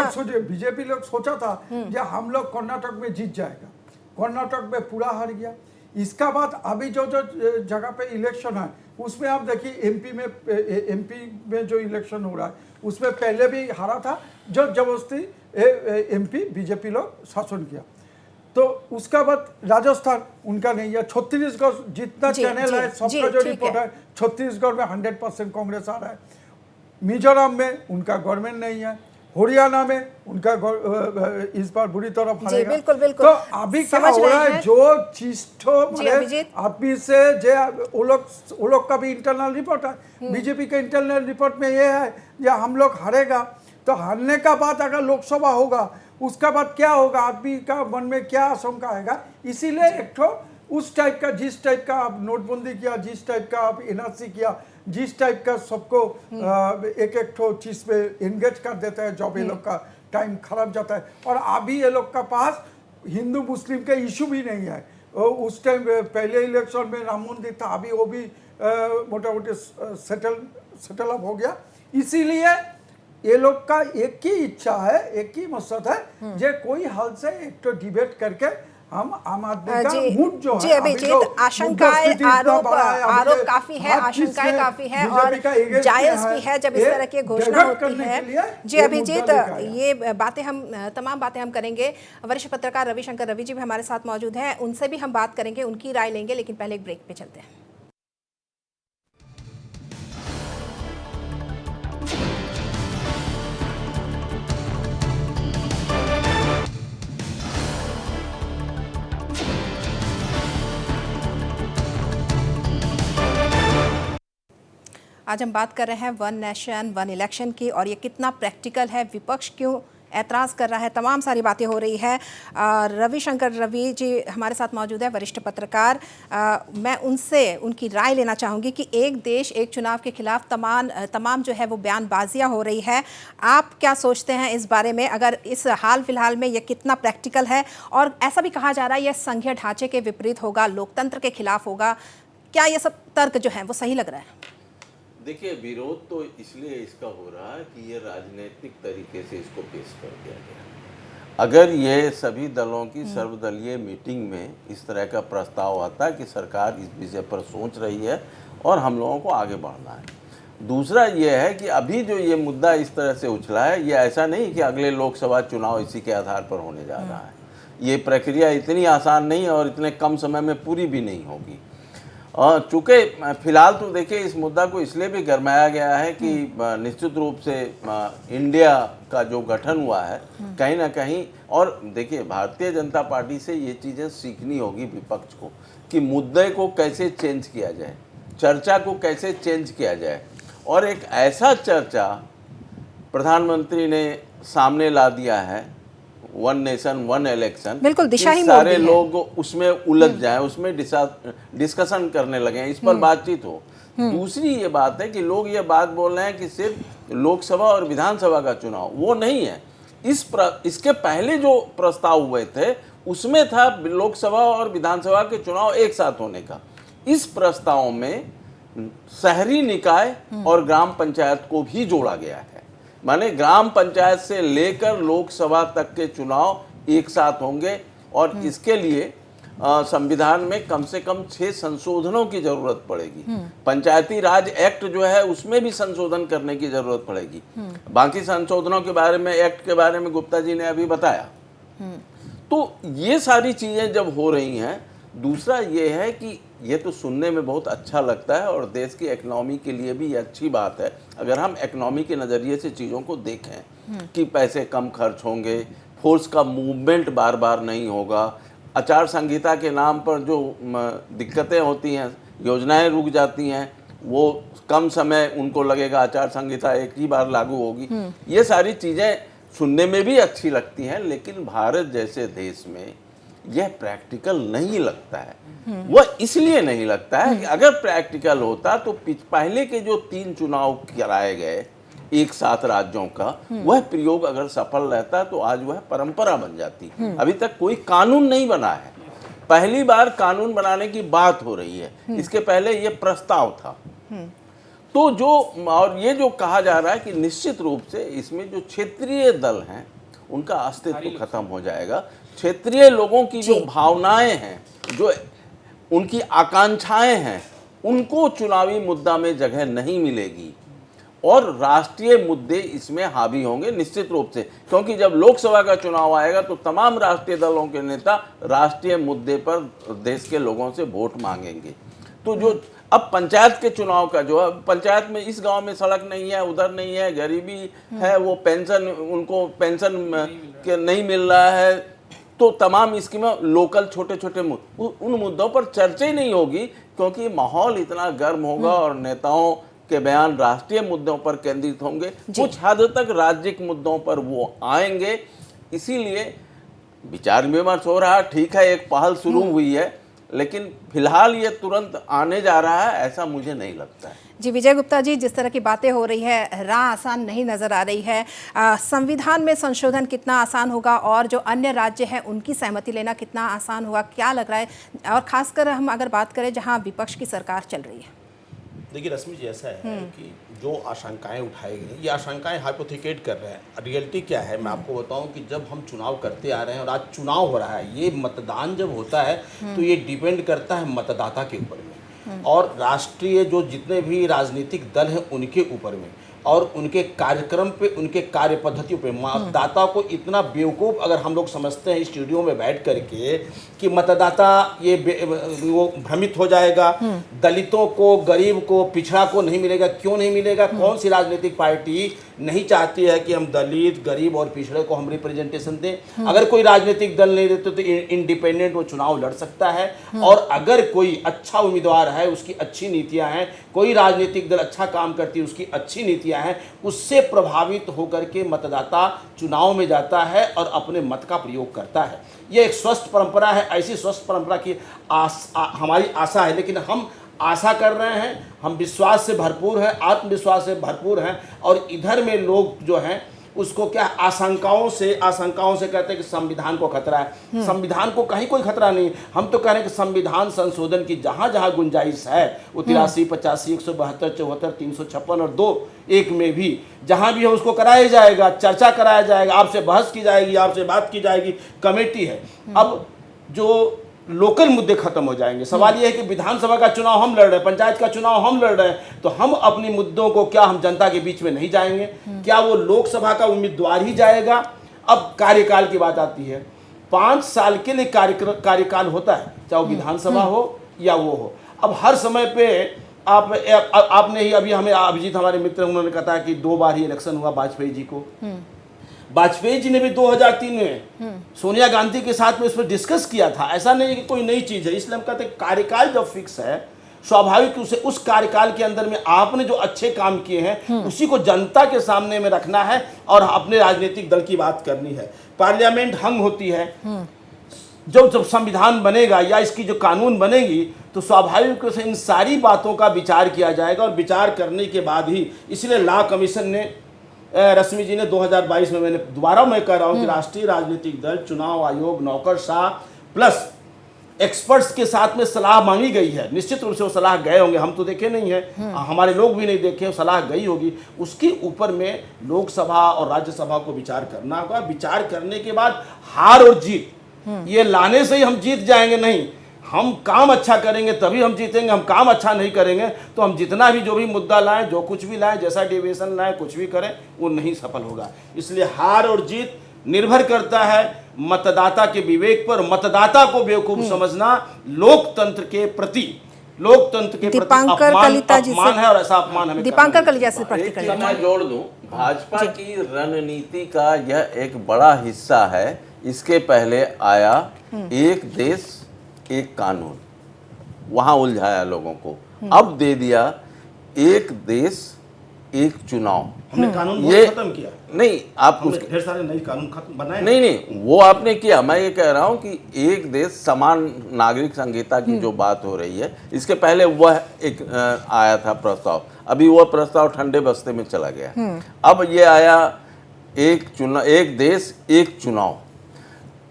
बीजेपी लोग सोचा था कि हम लोग कर्नाटक में जीत जाएगा, कर्नाटक में पूरा हार गया। इसका बाद अभी जो जगह पे इलेक्शन है, उसमें आप देखिए एमपी में जो इलेक्शन हो रहा है, उसमें पहले भी हारा था, जो जबरदस्ती एमपी बीजेपी लोग शासन किया। तो उसका बाद राजस्थान उनका नहीं है, छत्तीसगढ़ जितना
जी,
चैनल
जी,
है
जी,
सबका जो
ठीक
रिपोर्ट
है।
है छत्तीसगढ़ में 100% कांग्रेस आ रहा है, मिजोरम में उनका गवर्नमेंट नहीं है, हरियाणा में उनका इस बार बुरी तरह
जी,
हारेगा।
बिल्कुल, बिल्कुल।
तो अभी क्या
समझ
हो रहा
रहे
है
हैं।
जो चीज तो
जी, अभिजीत।
अभी से जे वो लोग का भी इंटरनल रिपोर्ट है, बीजेपी के इंटरनल रिपोर्ट में ये है कि हम लोग हारेगा, तो हारने का बाद अगर लोकसभा होगा उसका बाद क्या होगा, आदमी का मन में क्या आशंका आएगा। इसीलिए एक तो उस टाइप का, जिस टाइप का आप नोटबंदी किया, जिस टाइप का आप एनआरसी किया, जिस टाइप का सबको एक एक ठो चीज पे एंगेज कर देता है, जब ये लोग का टाइम खराब जाता है। और अभी ये लोग का पास हिंदू मुस्लिम के इशू भी नहीं है। उस टाइम पहले इलेक्शन में राम मंदिर था, अभी वो भी मोटा मोटी सेटल अप हो गया। इसीलिए ये लोग का एक ही इच्छा है, एक ही मकसद है, जे कोई हाल से एक तो डिबेट करके हम आम आदमी का मूड जो
जी
है,
अभिजीत, आशंकाएं, आरोप काफी है, आशंकाएं काफी है और जायज भी है जब इस तरह की घोषणा होती है। जी अभिजीत, ये बातें हम तमाम बातें हम करेंगे। वरिष्ठ पत्रकार रविशंकर रवि जी भी हमारे साथ मौजूद हैं, उनसे भी हम बात करेंगे, उनकी राय लेंगे, लेकिन पहले एक ब्रेक पे चलते हैं। आज हम बात कर रहे हैं वन नेशन वन इलेक्शन की, और ये कितना प्रैक्टिकल है, विपक्ष क्यों ऐतराज़ कर रहा है, तमाम सारी बातें हो रही है। रविशंकर रवि जी हमारे साथ मौजूद है, वरिष्ठ पत्रकार। मैं उनसे उनकी राय लेना चाहूँगी कि एक देश एक चुनाव के खिलाफ तमाम जो है वो बयानबाजियाँ हो रही है। आप क्या सोचते हैं इस बारे में, अगर इस हाल फिलहाल में ये कितना प्रैक्टिकल है? और ऐसा भी कहा जा रहा है यह संघीय ढांचे के विपरीत होगा, लोकतंत्र के खिलाफ होगा। क्या ये सब तर्क जो है वो सही लग रहा है?
देखिए, विरोध तो इसलिए इसका हो रहा है कि ये राजनीतिक तरीके से इसको पेश कर दिया गया। अगर ये सभी दलों की सर्वदलीय मीटिंग में इस तरह का प्रस्ताव आता है कि सरकार इस विषय पर सोच रही है और हम लोगों को आगे बढ़ना है। दूसरा ये है कि अभी जो ये मुद्दा इस तरह से उछला है, ये ऐसा नहीं कि अगले लोकसभा चुनाव इसी के आधार पर होने जा रहा है। ये प्रक्रिया इतनी आसान नहीं है और इतने कम समय में पूरी भी नहीं होगी। चूँकि फिलहाल तो देखिए, इस मुद्दा को इसलिए भी गरमाया गया है कि निश्चित रूप से इंडिया का जो गठन हुआ है कहीं ना कहीं, और देखिए भारतीय जनता पार्टी से ये चीज़ें सीखनी होगी विपक्ष को कि मुद्दे को कैसे चेंज किया जाए, चर्चा को कैसे चेंज किया जाए, और एक ऐसा चर्चा प्रधानमंत्री ने सामने ला दिया है, वन नेशन वन इलेक्शन।
बिल्कुल, दिशा ही
सारे लोग उसमें उलझ जाएं, उसमें डिस्कशन करने लगे, इस पर बातचीत हो। दूसरी ये बात है कि लोग ये बात बोल रहे हैं कि सिर्फ लोकसभा और विधानसभा का चुनाव, वो नहीं है। इसके पहले जो प्रस्ताव हुए थे उसमें था लोकसभा और विधानसभा के चुनाव एक साथ होने का। इस प्रस्ताव में शहरी निकाय और ग्राम पंचायत को भी जोड़ा गया है, माने ग्राम पंचायत से लेकर लोकसभा तक के चुनाव एक साथ होंगे। और इसके लिए संविधान में कम से कम 6 संशोधनों की जरूरत पड़ेगी। पंचायती राज एक्ट जो है उसमें भी संशोधन करने की जरूरत पड़ेगी। बाकी संशोधनों के बारे में, एक्ट के बारे में गुप्ता जी ने अभी बताया। तो ये सारी चीजें जब हो रही हैं, दूसरा ये है कि ये तो सुनने में बहुत अच्छा लगता है और देश की इकोनॉमी के लिए भी ये अच्छी बात है अगर हम इकोनॉमी के नज़रिए से चीज़ों को देखें कि पैसे कम खर्च होंगे, फोर्स का मूवमेंट बार बार नहीं होगा, आचार संहिता के नाम पर जो दिक्कतें होती हैं, योजनाएं रुक जाती हैं, वो कम समय उनको लगेगा, आचार संहिता एक ही बार लागू होगी। ये सारी चीज़ें सुनने में भी अच्छी लगती हैं, लेकिन भारत जैसे देश में यह प्रैक्टिकल नहीं लगता है। वह इसलिए नहीं लगता है कि अगर प्रैक्टिकल होता तो पहले के जो 3 चुनाव कराए गए एक साथ राज्यों का, वह प्रयोग अगर सफल रहता तो आज वह परंपरा बन जाती। अभी तक कोई कानून नहीं बना है, पहली बार कानून बनाने की बात हो रही है। इसके पहले ये प्रस्ताव था। तो जो और ये जो कहा जा रहा है कि निश्चित रूप से इसमें जो क्षेत्रीय दल हैं उनका अस्तित्व खत्म हो जाएगा। क्षेत्रीय लोगों की जो भावनाएं हैं, जो उनकी आकांक्षाएं हैं, उनको चुनावी मुद्दा में जगह नहीं मिलेगी। और राष्ट्रीय मुद्दे इसमें हावी होंगे निश्चित रूप से, क्योंकि जब लोकसभा का चुनाव आएगा तो तमाम राष्ट्रीय दलों के नेता राष्ट्रीय मुद्दे पर देश के लोगों से वोट मांगेंगे। तो जो अब पंचायत के चुनाव का जो है, पंचायत में इस गांव में सड़क नहीं है, उधर नहीं है, गरीबी है, वो पेंशन, उनको पेंशन के नहीं मिल रहा है, तो तमाम स्कीमें लोकल छोटे छोटे उन मुद्दों पर चर्चा ही नहीं होगी, क्योंकि माहौल इतना गर्म होगा और नेताओं के बयान राष्ट्रीय मुद्दों पर केंद्रित होंगे, कुछ हद तक राज्यिक मुद्दों पर वो आएंगे। इसीलिए विचार विमर्श हो रहा, ठीक है, एक पहल शुरू हुई है, लेकिन फिलहाल ये तुरंत आने जा रहा है ऐसा मुझे नहीं लगता है।
जी विजय गुप्ता जी, जिस तरह की बातें हो रही है, राह आसान नहीं नज़र आ रही है। संविधान में संशोधन कितना आसान होगा और जो अन्य राज्य हैं उनकी सहमति लेना कितना आसान होगा, क्या लग रहा है? और ख़ासकर हम अगर बात करें जहां विपक्ष की सरकार चल रही है।
देखिए रश्मि जी, ऐसा है कि जो आशंकाएं उठाई गई, ये आशंकाएं हाइपोथेटिक कर रहे हैं। रियलिटी क्या है, मैं आपको बताऊं कि जब हम चुनाव करते आ रहे हैं और आज चुनाव हो रहा है, ये मतदान जब होता है तो ये डिपेंड करता है मतदाता के ऊपर में और राष्ट्रीय जो जितने भी राजनीतिक दल हैं उनके ऊपर में और उनके कार्यक्रम पे, उनके कार्य पद्धतियों पे। मतदाता को इतना बेवकूफ़ अगर हम लोग समझते हैं स्टूडियो में बैठ करके कि मतदाता ये वो भ्रमित हो जाएगा, दलितों को, गरीब को, पिछड़ा को नहीं मिलेगा। क्यों नहीं मिलेगा? कौन सी राजनीतिक पार्टी नहीं चाहती है कि हम दलित, गरीब और पिछड़े को हम रिप्रेजेंटेशन दें? अगर कोई राजनीतिक दल नहीं देते तो इंडिपेंडेंट वो चुनाव लड़ सकता है और अगर कोई अच्छा उम्मीदवार है, उसकी अच्छी नीतियां हैं, कोई राजनीतिक दल अच्छा काम करती है, उसकी अच्छी नीतियां हैं, उससे प्रभावित होकर के मतदाता चुनाव में जाता है और अपने मत का प्रयोग करता है। ये एक स्वस्थ परंपरा है। ऐसी स्वस्थ परंपरा की हमारी आशा है, लेकिन हम आशा कर रहे हैं, हम विश्वास से भरपूर हैं, आत्मविश्वास से भरपूर हैं और इधर में लोग जो हैं उसको क्या आशंकाओं से कहते हैं कि संविधान को खतरा है। संविधान को कहीं कोई खतरा नहीं। हम तो कह रहे हैं कि संविधान संशोधन की जहाँ जहाँ गुंजाइश है, वो 83, 85, 172, 74, 356 और 2(1) में भी जहाँ भी है उसको कराया जाएगा, चर्चा कराया जाएगा, आपसे बहस की जाएगी, आपसे बात की जाएगी, कमेटी है। अब जो लोकल मुद्दे खत्म हो जाएंगे। सवाल यह है कि विधानसभा का चुनाव हम लड़ रहे हैं, पंचायत का चुनाव हम लड़ रहे हैं, तो हम अपने मुद्दों को क्या हम जनता के बीच में नहीं जाएंगे? क्या वो लोकसभा का उम्मीदवार ही जाएगा? अब कार्यकाल की बात आती है। 5 साल के लिए कार्यकाल होता है, चाहे वो विधानसभा हो या वो हो। अब हर समय पे आपने ही अभी हमें अभिजीत हमारे मित्र उन्होंने कहा कि 2 बार ही इलेक्शन हुआ वाजपेयी जी को। वाजपेयी जी ने भी 2003 में सोनिया गांधी के साथ में उस पर डिस्कस किया था। ऐसा नहीं है कि कोई नई चीज़ है। इसलिए हम कहते हैं कार्यकाल जब फिक्स है, स्वाभाविक उसे उस कार्यकाल के अंदर में आपने जो अच्छे काम किए हैं उसी को जनता के सामने में रखना है और अपने राजनीतिक दल की बात करनी है। पार्लियामेंट हंग होती है। जब संविधान बनेगा या इसकी जो कानून बनेगी तो स्वाभाविक रूप से इन सारी बातों का विचार किया जाएगा और विचार करने के बाद ही, इसलिए लॉ कमीशन ने रश्मि जी ने 2022 में, मैंने दोबारा मैं कह रहा हूँ कि राष्ट्रीय राजनीतिक दल, चुनाव आयोग, नौकरशाह प्लस एक्सपर्ट्स के साथ में सलाह मांगी गई है। निश्चित रूप से वो सलाह गए होंगे, हम तो देखे नहीं है, हमारे लोग भी नहीं देखे, सलाह गई होगी। उसके ऊपर में लोकसभा और राज्यसभा को विचार करना होगा। विचार करने के बाद हार और जीत ये लाने से ही हम जीत जाएंगे नहीं। हम काम अच्छा करेंगे तभी हम जीतेंगे। हम काम अच्छा नहीं करेंगे तो हम जितना भी जो भी मुद्दा लाएं, जो कुछ भी लाएं, जैसा डेविएशन लाएं, कुछ भी करें, वो नहीं सफल होगा। इसलिए हार और जीत निर्भर करता है मतदाता के विवेक पर। मतदाता को बेवकूफ समझना लोकतंत्र के प्रति अपमान है और ऐसा अपमान हमें
दीपांकर कलिया से
प्रतिक्रिया मैं जोड़ दूं, भाजपा की रणनीति का यह एक बड़ा हिस्सा है। इसके पहले आया एक देश एक कानून, वहां उलझाया लोगों को। अब दे दिया एक देश एक चुनाव।
हमने कानून
ये
खत्म किया
नहीं, आप
ढेर सारे नए कानून खत्म बनाए
नहीं, वो आपने किया। मैं ये कह रहा हूं कि एक देश समान नागरिक संहिता की जो बात हो रही है, इसके पहले वह एक आया था प्रस्ताव, अभी वह प्रस्ताव ठंडे बस्ते में चला गया। अब ये आया एक देश एक चुनाव।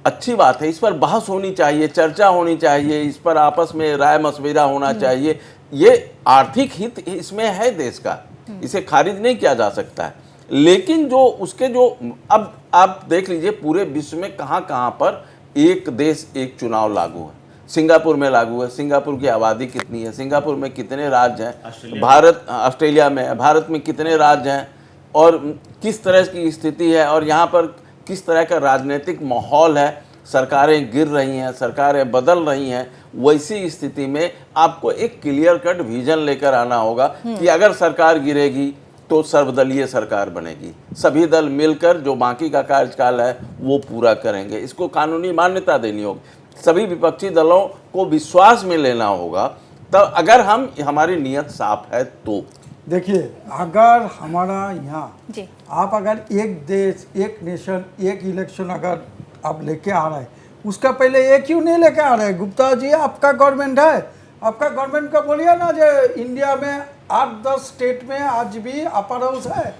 अच्छी बात है, इस पर बहस होनी चाहिए, चर्चा होनी चाहिए, इस पर आपस में राय मशविरा होना चाहिए। ये आर्थिक हित इसमें है देश का, इसे खारिज नहीं किया जा सकता है। लेकिन जो उसके जो अब आप देख लीजिए पूरे विश्व में कहाँ कहाँ पर एक देश एक चुनाव लागू है। सिंगापुर में लागू है। सिंगापुर की आबादी कितनी है, सिंगापुर में कितने राज्य हैं, भारत ऑस्ट्रेलिया में है, भारत में कितने राज्य हैं और किस तरह की स्थिति है और यहाँ पर किस तरह का राजनीतिक माहौल है, सरकारें गिर रही हैं, सरकारें बदल रही हैं। वैसी स्थिति में आपको एक क्लियर कट विजन लेकर आना होगा कि अगर सरकार गिरेगी तो सर्वदलीय सरकार बनेगी, सभी दल मिलकर जो बाकी का कार्यकाल है वो पूरा करेंगे, इसको कानूनी मान्यता देनी होगी, सभी विपक्षी दलों को विश्वास में लेना होगा। तब अगर हमारी नीयत साफ है तो
देखिए, अगर हमारा यहाँ
जी
आप अगर एक देश एक नेशन एक इलेक्शन अगर आप लेके आ रहे हैं, उसका पहले एक क्यों नहीं लेके आ रहे हैं? गुप्ता जी, आपका गवर्नमेंट है, आपका गवर्नमेंट को बोलिए ना जो इंडिया में 8-10 स्टेट में आज भी अपर हाउस है।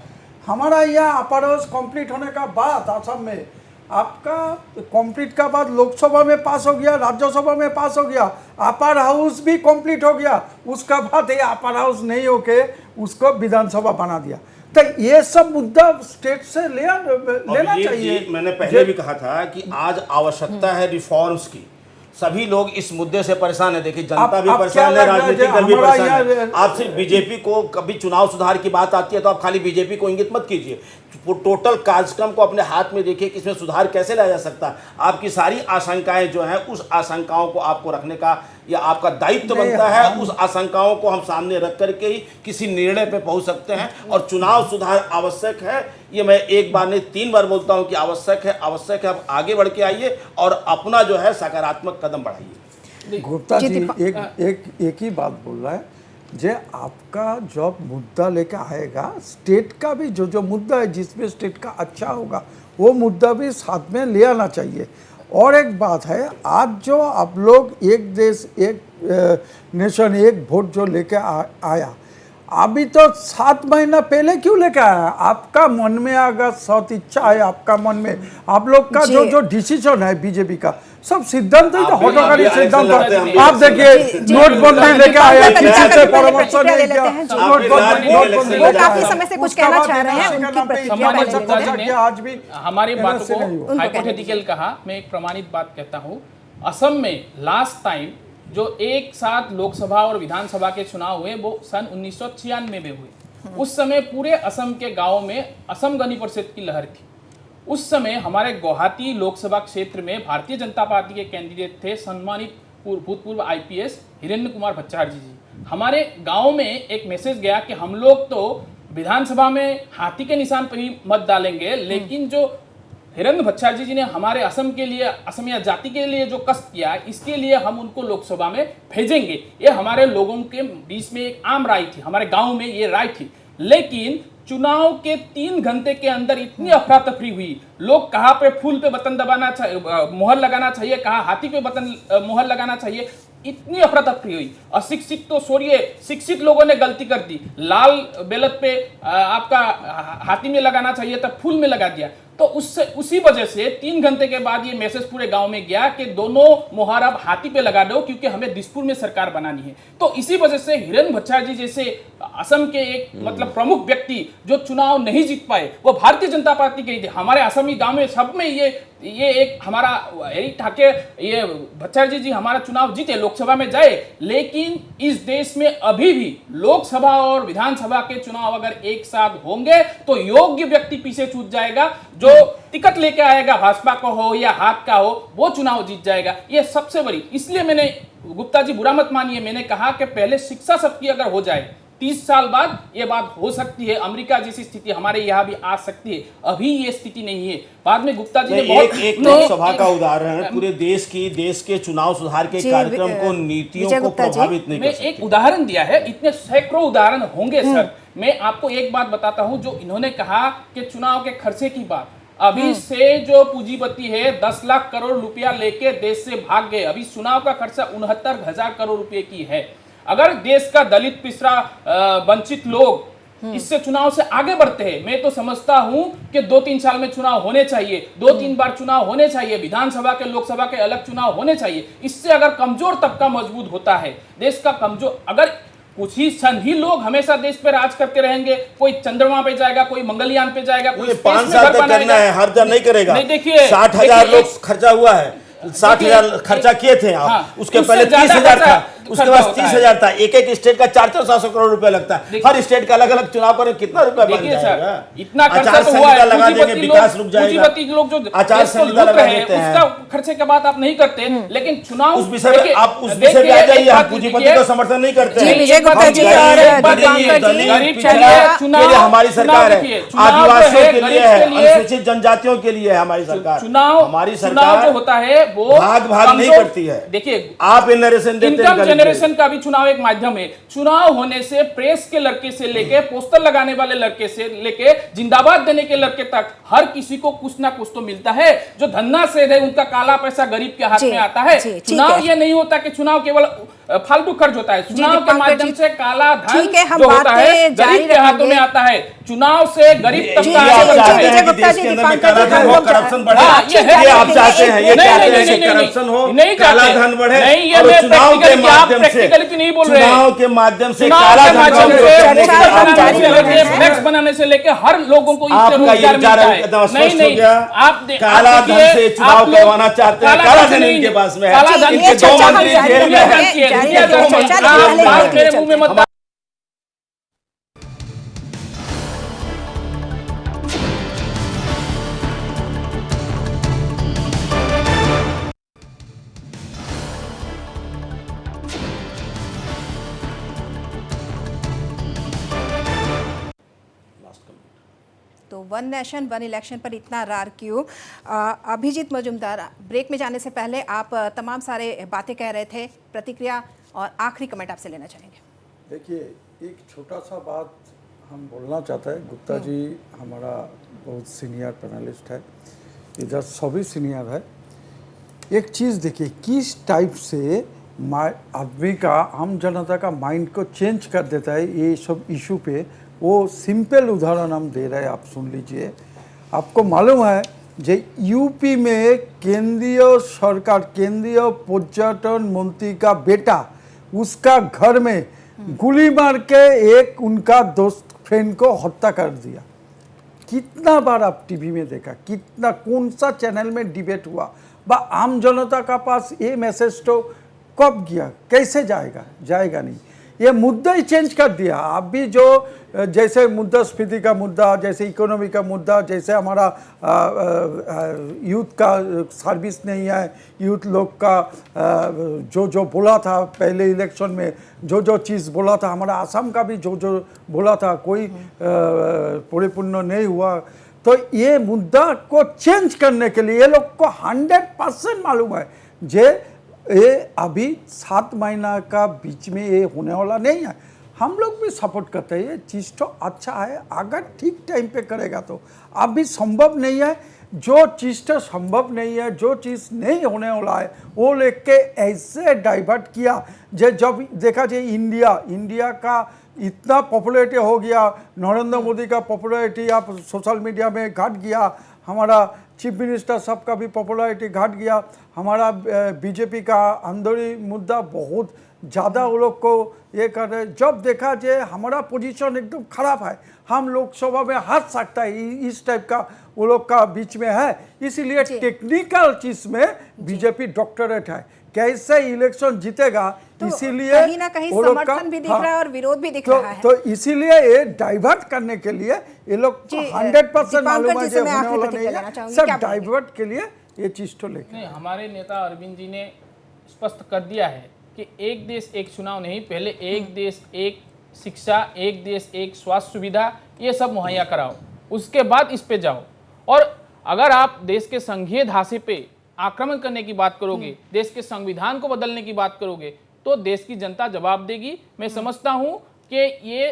हमारा यहाँ अपर हाउस कंप्लीट होने का बाद असम में आपका कंप्लीट का बाद लोकसभा में पास हो गया, राज्यसभा में पास हो गया, अपर हाउस भी कंप्लीट हो गया, उसका बाद ये अपर हाउस नहीं होके उसको विधानसभा बना दिया। तो ये सब मुद्दा स्टेट से लेना चाहिए।
मैंने पहले भी कहा था कि आज आवश्यकता है रिफॉर्म्स की। सभी लोग इस मुद्दे से परेशान है। देखिए, जनता भी परेशान है, राजनीतिक दल भी परेशान है। आप सिर्फ बीजेपी को, कभी चुनाव सुधार की बात आती है तो आप खाली बीजेपी को इंगित मत कीजिए, वो टोटल कार्यक्रम को अपने हाथ में देखिए कि इसमें सुधार कैसे लाया जा सकता है। आपकी सारी आशंकाएं जो हैं, उस आशंकाओं को आपको रखने का या आपका दायित्व बनता है। उस आशंकाओं को हम सामने रख करके ही किसी निर्णय पे पहुंच सकते हैं। और चुनाव सुधार आवश्यक है, ये मैं एक बार नहीं 3 बार बोलता हूं कि आवश्यक है, आवश्यक है। आप आगे बढ़ के आइए और अपना जो है सकारात्मक कदम बढ़ाइए।
गुप्ता जी एक ही बात बोल रहा है, जे आपका जब मुद्दा लेके आएगा, स्टेट का भी जो मुद्दा है जिसमें स्टेट का अच्छा होगा वो मुद्दा भी साथ में ले आना चाहिए। और एक बात है, आज जो आप लोग एक देश एक नेशन एक वोट जो लेके आया, अभी तो 7 महीना पहले क्यों लेके आया? आपका मन में अगर सत इच्छा है, आपका मन में आप लोग का जो डिसीजन है बीजेपी का, सब सिद्धांत ही तो हटोकारी सिद्धांत। आप देखिए, नोटबंदी लेके आया, किसी से परामर्श नहीं किया,
वो काफी समय से कुछ कहना चाह रहे हैं, उनकी प्रतिक्रिया
आज भी
हमारी बातों को हाइपोथेटिकल कहा। मैं एक प्रमाणित बात कहता हूँ। असम में लास्ट टाइम जो एक साथ लोकसभा और विधानसभा के चुनाव हुए वो सन 1996 में हुए। उस समय पूरे असम के गांवों में असम गण परिषद की लहर थी। उस समय हमारे गुवाहाटी लोकसभा क्षेत्र में भारतीय जनता पार्टी के कैंडिडेट थे सम्मानित भूतपूर्व IPS हिरेंद्र कुमार भट्टाचार्य जी। हमारे गांव में एक मैसेज गया कि हम लोग तो विधानसभा में हाथी के निशान पर ही मत डालेंगे, लेकिन जो हिरेंद्र भट्टाचार्य जी ने हमारे असम के लिए, असमिया जाति के लिए जो कष्ट किया, इसके लिए हम उनको लोकसभा में भेजेंगे। ये हमारे लोगों के बीच में एक आम राय थी, हमारे गांव में ये राय थी। लेकिन चुनाव के 3 घंटे के अंदर इतनी अफरा तफरी हुई, लोग कहाँ पे फूल पे बटन दबाना चाहिए, मोहर लगाना चाहिए, कहाँ हाथी पे बटन मोहर लगाना चाहिए, इतनी अफरा तफरी हुई। अशिक्षित तो छोड़िए, शिक्षित लोगों ने गलती कर दी, लाल बैलेट पे आपका हाथी में लगाना चाहिए तब फूल में लगा दिया। तो उससे उसी वजह से 3 घंटे के बाद ये मैसेज पूरे गांव में गया कि दोनों मोहर अब हाथी पे लगा दो, क्योंकि हमें दिसपुर में सरकार बनानी है। तो इसी वजह से हिरेंद्र भट्टाचार्य जी जैसे असम के एक मतलब प्रमुख व्यक्ति जो चुनाव नहीं जीत पाए, वो भारतीय जनता पार्टी के ही थे। हमारे असमी गांव में सब में ये एक हमारा यही ठाके, ये भट्टाचार्य जी हमारा चुनाव जीते, लोकसभा में जाए। लेकिन इस देश में अभी भी लोकसभा और विधानसभा के चुनाव अगर एक साथ होंगे तो योग्य व्यक्ति पीछे छूट जाएगा। जो टिकट लेके आएगा, भाजपा का हो या हाथ का हो, वो चुनाव जीत जाएगा। ये सबसे बड़ी, इसलिए मैंने, गुप्ता जी बुरा मत मानिए, मैंने कहा कि पहले शिक्षा सबकी अगर हो जाए, 30 साल बाद ये बात हो सकती है। अमेरिका जैसी स्थिति हमारे यहाँ भी आ सकती है, अभी ये स्थिति नहीं है। बाद में गुप्ता जी ने बहुत
एक लोकसभा का उदाहरण पूरे देश के चुनाव सुधार के कार्यक्रम को, नीतियों को प्रभावित नहीं कर सकते।
एक उदाहरण दिया है, इतने सैकड़ों उदाहरण होंगे सर। मैं आपको एक बात बताता हूं, जो इन्होंने कहा कि चुनाव के खर्चे की बात, अभी से जो पूंजीपति है 10 लाख करोड़ रुपया लेके देश से भाग गए। अभी चुनाव का खर्चा 69,000 करोड़ रुपए की है। अगर देश का दलित, पिछड़ा, वंचित लोग इससे चुनाव से आगे बढ़ते हैं, मैं तो समझता हूं कि 2-3 साल में चुनाव होने चाहिए, 2-3 बार चुनाव होने चाहिए, विधानसभा के, लोकसभा के अलग चुनाव होने चाहिए। इससे अगर कमजोर तबका मजबूत होता है, देश का कमजोर, अगर कुछ ही चंद ही लोग हमेशा देश पे राज करते रहेंगे, कोई चंद्रमा पे जाएगा, कोई मंगलयान पे जाएगा, कोई
5 साल तक करना है, हर जन नहीं करेगा।
नहीं, देखिए
60,000 लोग खर्चा हुआ है, 60,000 खर्चा किए थे आप,
हाँ,
उसके
उससे
पहले
ज्यादा
30,000 था,
खर्चा
उसके बाद
होता है।
30,000 था। एक एक स्टेट का 400-700 करोड़ रुपया लगता है। हर स्टेट का अलग अलग चुनाव करें, कितना रुपया बन
देखिए
जाएगा?
सर, इतना खर्चा
आचार
तो हुआ
संहिता
है,
लगा देंगे, विकास रुक जाएगा।
पूंजीपति लोग जो
आचार
देश को
संहिता
लूट
लगा
रहे हैं,
देते हैं।
उसका खर्चे की बात आप नहीं करते, लेकिन चुनाव
उस विषय में
देखिए-
आप उस विषय पे
देखिए,
आ जाइए,
एक
हम
बात
पूंजीपति
देखिए-
को समर्थन नहीं करते
जी,
हैं।
विजय गुप्ता
हम
जी
गरीब,
और
गरीब,
दीपांकर जी,
दलित,
गरीब
पिछड़ा
चलिए, चुनाव-
के लिए हमारी सरकार है,
देखिए, चुनाव जो
आदिवासियों
है,
के लिए
गरीब
है,
के लिए-
अनुसूचित जनजातियों के लिए है हमारी सरकार। हमारी
चुनाव
सरकार
जो होता है वो
भाग नहीं
कमजोर-
करती है।
देखिए,
आप नरेशन देते हैं
इनकम
गरीब
जनरेशन का भी चुनाव एक माध्यम है। चुनाव होने से प्रेस के लड़के से लेके पोस्टर लगाने वाले लड़के से लेके जिंदाबाद देने के लड़के तक हर किसी को कुछ ना कुछ तो मिलता है। जो धन्ना से है उनका काला पैसा गरीब के हाथ
जी,
में आता है।
जी, ठीक
चुनाव
है।
ये नहीं होता कि चुनाव केवल फालतू खर्च होता है। चुनाव के
दीपांकर
माध्यम
जी,
से काला धन
ठीक है, हम
जो होता है
बातें जारी
गरीब के हाथों में
रखेंगे।
आता है। चुनाव से गरीब
ये
तबका
आप
आगे बढ़ता
चाहते
है।
हैं कि
गुप्ता
देश
जी,
के अंदर में
दीपांकर
काला
जी,
धन हो,
हम-
करप्शन बढ़े।
हाँ, ये है।
ये आप चाहते हैं, ये
नहीं,
चाहते
नहीं,
हैं कि
नहीं,
करप्शन हो,
नहीं
काला
चाहते।
धन बढ़े,
नहीं, ये
और
मैं
चुनाव के
practically- आप
माध्यम से
practically नहीं बोल रहे हैं।
चुनाव के माध्यम से
चुनाव
काला
के
धन का
माध्यम
उपयोग
से
करने के
चर्चा
लिए
हम
आप
जारी
चाहते हैं।
रखेंगे।
फ्लैक्स बनाने से लेके हर लोगों को इससे
आपका ये
रोजगार
विचार
मिलता है।
एकदम स्पष्ट
नहीं,
हो
नहीं,
गया। काला
आप
धन
देखिए,
से चुनाव
आप लोग-
करवाना चाहते हैं, काला धन
नहीं,
इनके पास में है।
काला धन
इनके
ये
दो
चर्चा हम
मंत्री
जारी
जेल में
रखेंगे।
हैं।
जारी
इनके
रखेंगे,
दो
चर्चा
मंत्री
लेकिन
जेल में
पहले
हैं।
मेरे मुंह में मत
तो वन नेशन वन इलेक्शन पर इतना रार क्यों? अभिजीत मजुमदार, ब्रेक में जाने से पहले आप तमाम सारे बातें कह रहे थे, प्रतिक्रिया और आखिरी कमेंट आपसे लेना चाहेंगे।
देखिए, एक छोटा सा बात हम बोलना चाहते हैं। गुप्ता जी हमारा बहुत सीनियर पैनलिस्ट है, इधर सभी सीनियर है। एक चीज़ देखिए, किस टाइप से आदमी का, आम जनता का माइंड को चेंज कर देता है ये सब इशू पे। वो सिंपल उदाहरण हम दे रहे हैं, आप सुन लीजिए। आपको मालूम है जो यूपी में केंद्रीय सरकार, केंद्रीय पर्यटन मंत्री का बेटा, उसका घर में गोली मार के एक उनका दोस्त फ्रेंड को हत्या कर दिया। कितना बार आप टीवी में देखा, कितना, कौन सा चैनल में डिबेट हुआ? बा आम जनता का पास ये मैसेज तो कब गया, कैसे जाएगा? जाएगा नहीं। ये मुद्दा ही चेंज कर दिया। आप भी जो जैसे मुद्रास्फीति का मुद्दा, जैसे इकोनॉमी का मुद्दा, जैसे हमारा यूथ का सर्विस नहीं है, यूथ लोग का जो बोला था पहले इलेक्शन में, जो चीज़ बोला था, हमारा असम का भी जो बोला था, कोई परिपूर्ण नहीं हुआ। तो ये मुद्दा को चेंज करने के लिए ये लोग को 100% मालूम है जे ये अभी 7 महीना का बीच में ये होने वाला नहीं है। हम लोग भी सपोर्ट करते हैं, ये चीज़ तो अच्छा है, अगर ठीक टाइम पे करेगा तो। अभी संभव नहीं है, जो चीज़ तो संभव नहीं है, जो चीज़ नहीं होने वाला है, वो लेके ऐसे डाइवर्ट किया। जब देखा जाए इंडिया का इतना पॉपुलैरिटी हो गया, नरेंद्र मोदी का पॉपुलैरिटी आप सोशल मीडिया में घट गया, हमारा चीफ मिनिस्टर साहब का भी पॉपुलैरिटी घट गया, हमारा बीजेपी का अंदरूनी मुद्दा बहुत ज़्यादा वो लोग को ये कर रहे। जब देखा जाए हमारा पोजीशन एकदम ख़राब है, हम लोकसभा में हार सकता है, इस टाइप का वो लोग का बीच में है। इसीलिए टेक्निकल चीज़ में बीजेपी डॉक्टरेट है, कैसे इलेक्शन जीतेगा,
तो
इसीलिए
कहीं ना कहीं
वो लोग का-
समर्थन भी दिख
हाँ,
रहा है और विरोध भी दिख रहा है।
तो इसीलिए ये डाइवर्ट करने के लिए ये लोग
जी,
100% मालूम
दीपांकर
है
जी से
जो
मैं
होने
आखिरी
वाला
प्रतिक्रिया
नहीं
लेना
है,
चाहूंगी,
सब
क्या बोलेंगे?
डाइवर्ट के लिए ये चीज़ तो लेके।
नहीं, हमारे नेता अरविंद जी ने स्पष्ट कर दिया है कि एक देश एक चुनाव नहीं, पहले एक देश एक शिक्षा, एक देश एक स्वास्थ्य सुविधा, ये सब मुहैया कराओ, उसके बाद इस पे जाओ। और अगर आप देश के संघीय ढांचे पे आक्रमण करने की बात करोगे, देश के संविधान को बदलने की बात करोगे, तो देश की जनता जवाब देगी। मैं समझता हूं कि ये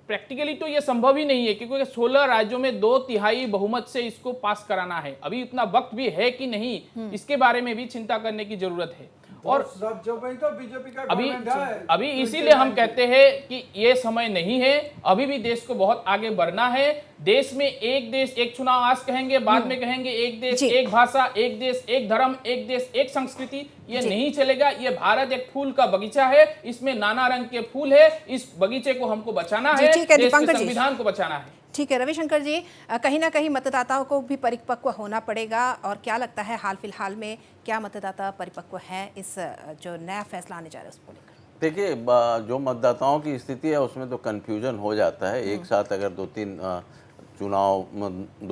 प्रैक्टिकली तो ये संभव ही नहीं है, क्योंकि 16 राज्यों में 2/3 बहुमत से इसको पास कराना है। अभी इतना वक्त भी है कि नहीं, इसके बारे में भी चिंता करने की जरूरत है। और
राज्यों में तो बीजेपी का
अभी
गवर्नमेंट है।
अभी इसीलिए हम कहते हैं कि ये समय नहीं है, अभी भी देश को बहुत आगे बढ़ना है। देश में एक देश एक चुनाव आज कहेंगे, बाद में कहेंगे एक देश
जी।
एक भाषा, एक देश एक धर्म, एक देश एक संस्कृति, ये नहीं चलेगा। ये भारत एक फूल का बगीचा है, इसमें नाना रंग के फूल है, इस बगीचे को हमको बचाना
जी,
है,
ठीक है,
देश के
दीपांकर जी।
संविधान को बचाना है।
ठीक है रविशंकर जी, कहीं ना कहीं मतदाताओं को भी परिपक्व होना पड़ेगा, और क्या लगता है हाल फिलहाल में क्या मतदाता परिपक्व है इस जो नया फैसला आने जा रहा है उसको लेकर?
देखिए, जो मतदाताओं की स्थिति है उसमें तो कन्फ्यूजन हो जाता है। एक साथ अगर दो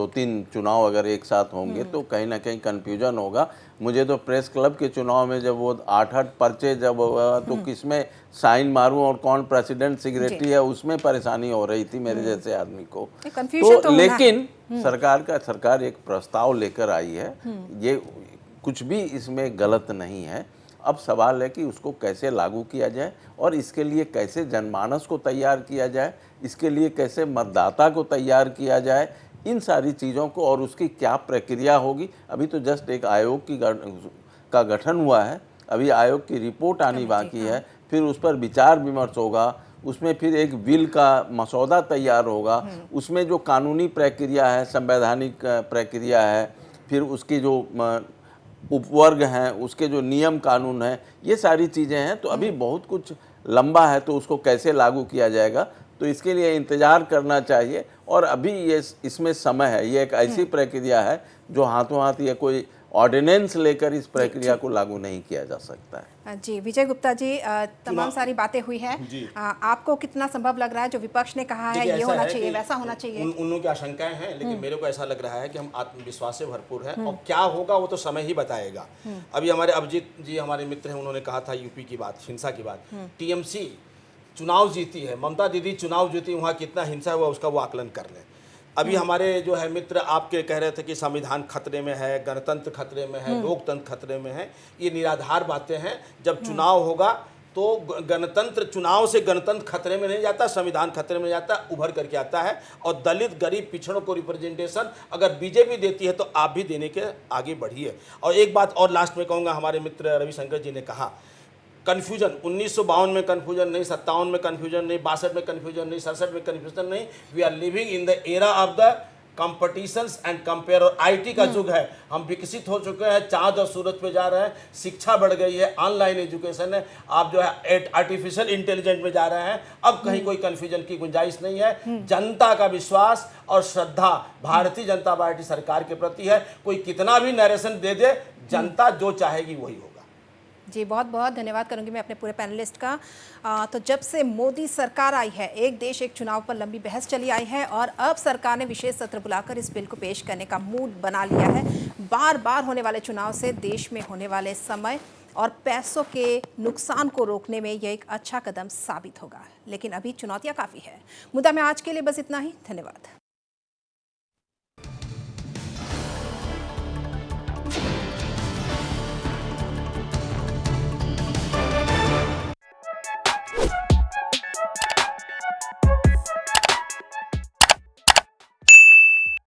तीन चुनाव अगर एक साथ होंगे तो कहीं ना कहीं कन्फ्यूजन होगा। मुझे तो प्रेस क्लब के चुनाव में जब वो 8-8 पर्चे जब हुआ तो किसमें साइन मारूं और कौन प्रेसिडेंट सेक्रेटरी है, उसमें परेशानी हो रही थी मेरे जैसे आदमी को।
तो
लेकिन सरकार एक प्रस्ताव लेकर आई है, ये कुछ भी इसमें गलत नहीं है। अब सवाल है कि उसको कैसे लागू किया जाए और इसके लिए कैसे जनमानस को तैयार किया जाए, इसके लिए कैसे मतदाता को तैयार किया जाए, इन सारी चीज़ों को, और उसकी क्या प्रक्रिया होगी। अभी तो जस्ट एक आयोग का गठन हुआ है, अभी आयोग की रिपोर्ट आनी बाकी है, फिर उस पर विचार विमर्श होगा, उसमें फिर एक बिल का मसौदा तैयार होगा, उसमें जो कानूनी प्रक्रिया है, संवैधानिक प्रक्रिया है, फिर उसकी जो उपवर्ग हैं, उसके जो नियम कानून हैं, ये सारी चीज़ें हैं। तो अभी बहुत कुछ लंबा है, तो उसको कैसे लागू किया जाएगा तो इसके लिए इंतज़ार करना चाहिए। और अभी ये इसमें समय है, ये एक ऐसी प्रक्रिया है जो हाथों हाथ ये कोई ऑर्डिनेंस लेकर इस प्रक्रिया को लागू नहीं किया जा सकता है।
जी विजय गुप्ता जी, तमाम सारी बातें हुई है, आपको कितना संभव लग रहा है जो विपक्ष ने कहा है ये होना चाहिए वैसा होना चाहिए?
उन लोगों की आशंकाएं हैं, लेकिन मेरे को ऐसा लग रहा है कि हम आत्मविश्वास से भरपूर हैं, और क्या होगा वो तो समय ही बताएगा। अभी हमारे अभिजीत जी हमारे मित्र हैं, उन्होंने कहा था यूपी की बात, हिंसा की बात। टीएमसी चुनाव जीती है, ममता दीदी चुनाव जीती, वहाँ कितना हिंसा हुआ उसका वो आकलन कर लें। अभी हमारे जो है मित्र आपके कह रहे थे कि संविधान खतरे में है, गणतंत्र खतरे में है, लोकतंत्र खतरे में है, ये निराधार बातें हैं। जब चुनाव होगा तो गणतंत्र, चुनाव से गणतंत्र खतरे में नहीं जाता, संविधान खतरे में जाता, उभर करके आता है। और दलित गरीब पिछड़ों को रिप्रेजेंटेशन अगर बीजेपी देती है तो आप भी देने के आगे बढ़िए। और एक बात और लास्ट में कहूँगा, हमारे मित्र रविशंकर जी ने कहा कन्फ्यूजन 1952 में कन्फ्यूजन नहीं, 57 में कन्फ्यूजन नहीं, 62 में कन्फ्यूजन नहीं, 67 में कन्फ्यूजन नहीं। We are living in the era of the competitions and compare. और आईटी का युग है, हम विकसित हो चुके हैं, चाँद और सूरज पे जा रहे हैं, शिक्षा बढ़ गई है, ऑनलाइन एजुकेशन है, आप जो है आर्टिफिशियल इंटेलिजेंट में जा रहे हैं। अब कहीं कोई कन्फ्यूजन की गुंजाइश नहीं है। जनता का विश्वास और श्रद्धा भारतीय जनता पार्टी सरकार के प्रति है। कोई कितना भी नरेशन दे दे, जनता जो चाहेगी वही होगा।
जी बहुत बहुत धन्यवाद करूंगी मैं अपने पूरे पैनलिस्ट का। तो जब से मोदी सरकार आई है, एक देश एक चुनाव पर लंबी बहस चली आई है, और अब सरकार ने विशेष सत्र बुलाकर इस बिल को पेश करने का मूड बना लिया है। बार बार होने वाले चुनाव से देश में होने वाले समय और पैसों के नुकसान को रोकने में यह एक अच्छा कदम साबित होगा, लेकिन अभी चुनौतियाँ काफ़ी है। मुद्दा में आज के लिए बस इतना ही। धन्यवाद।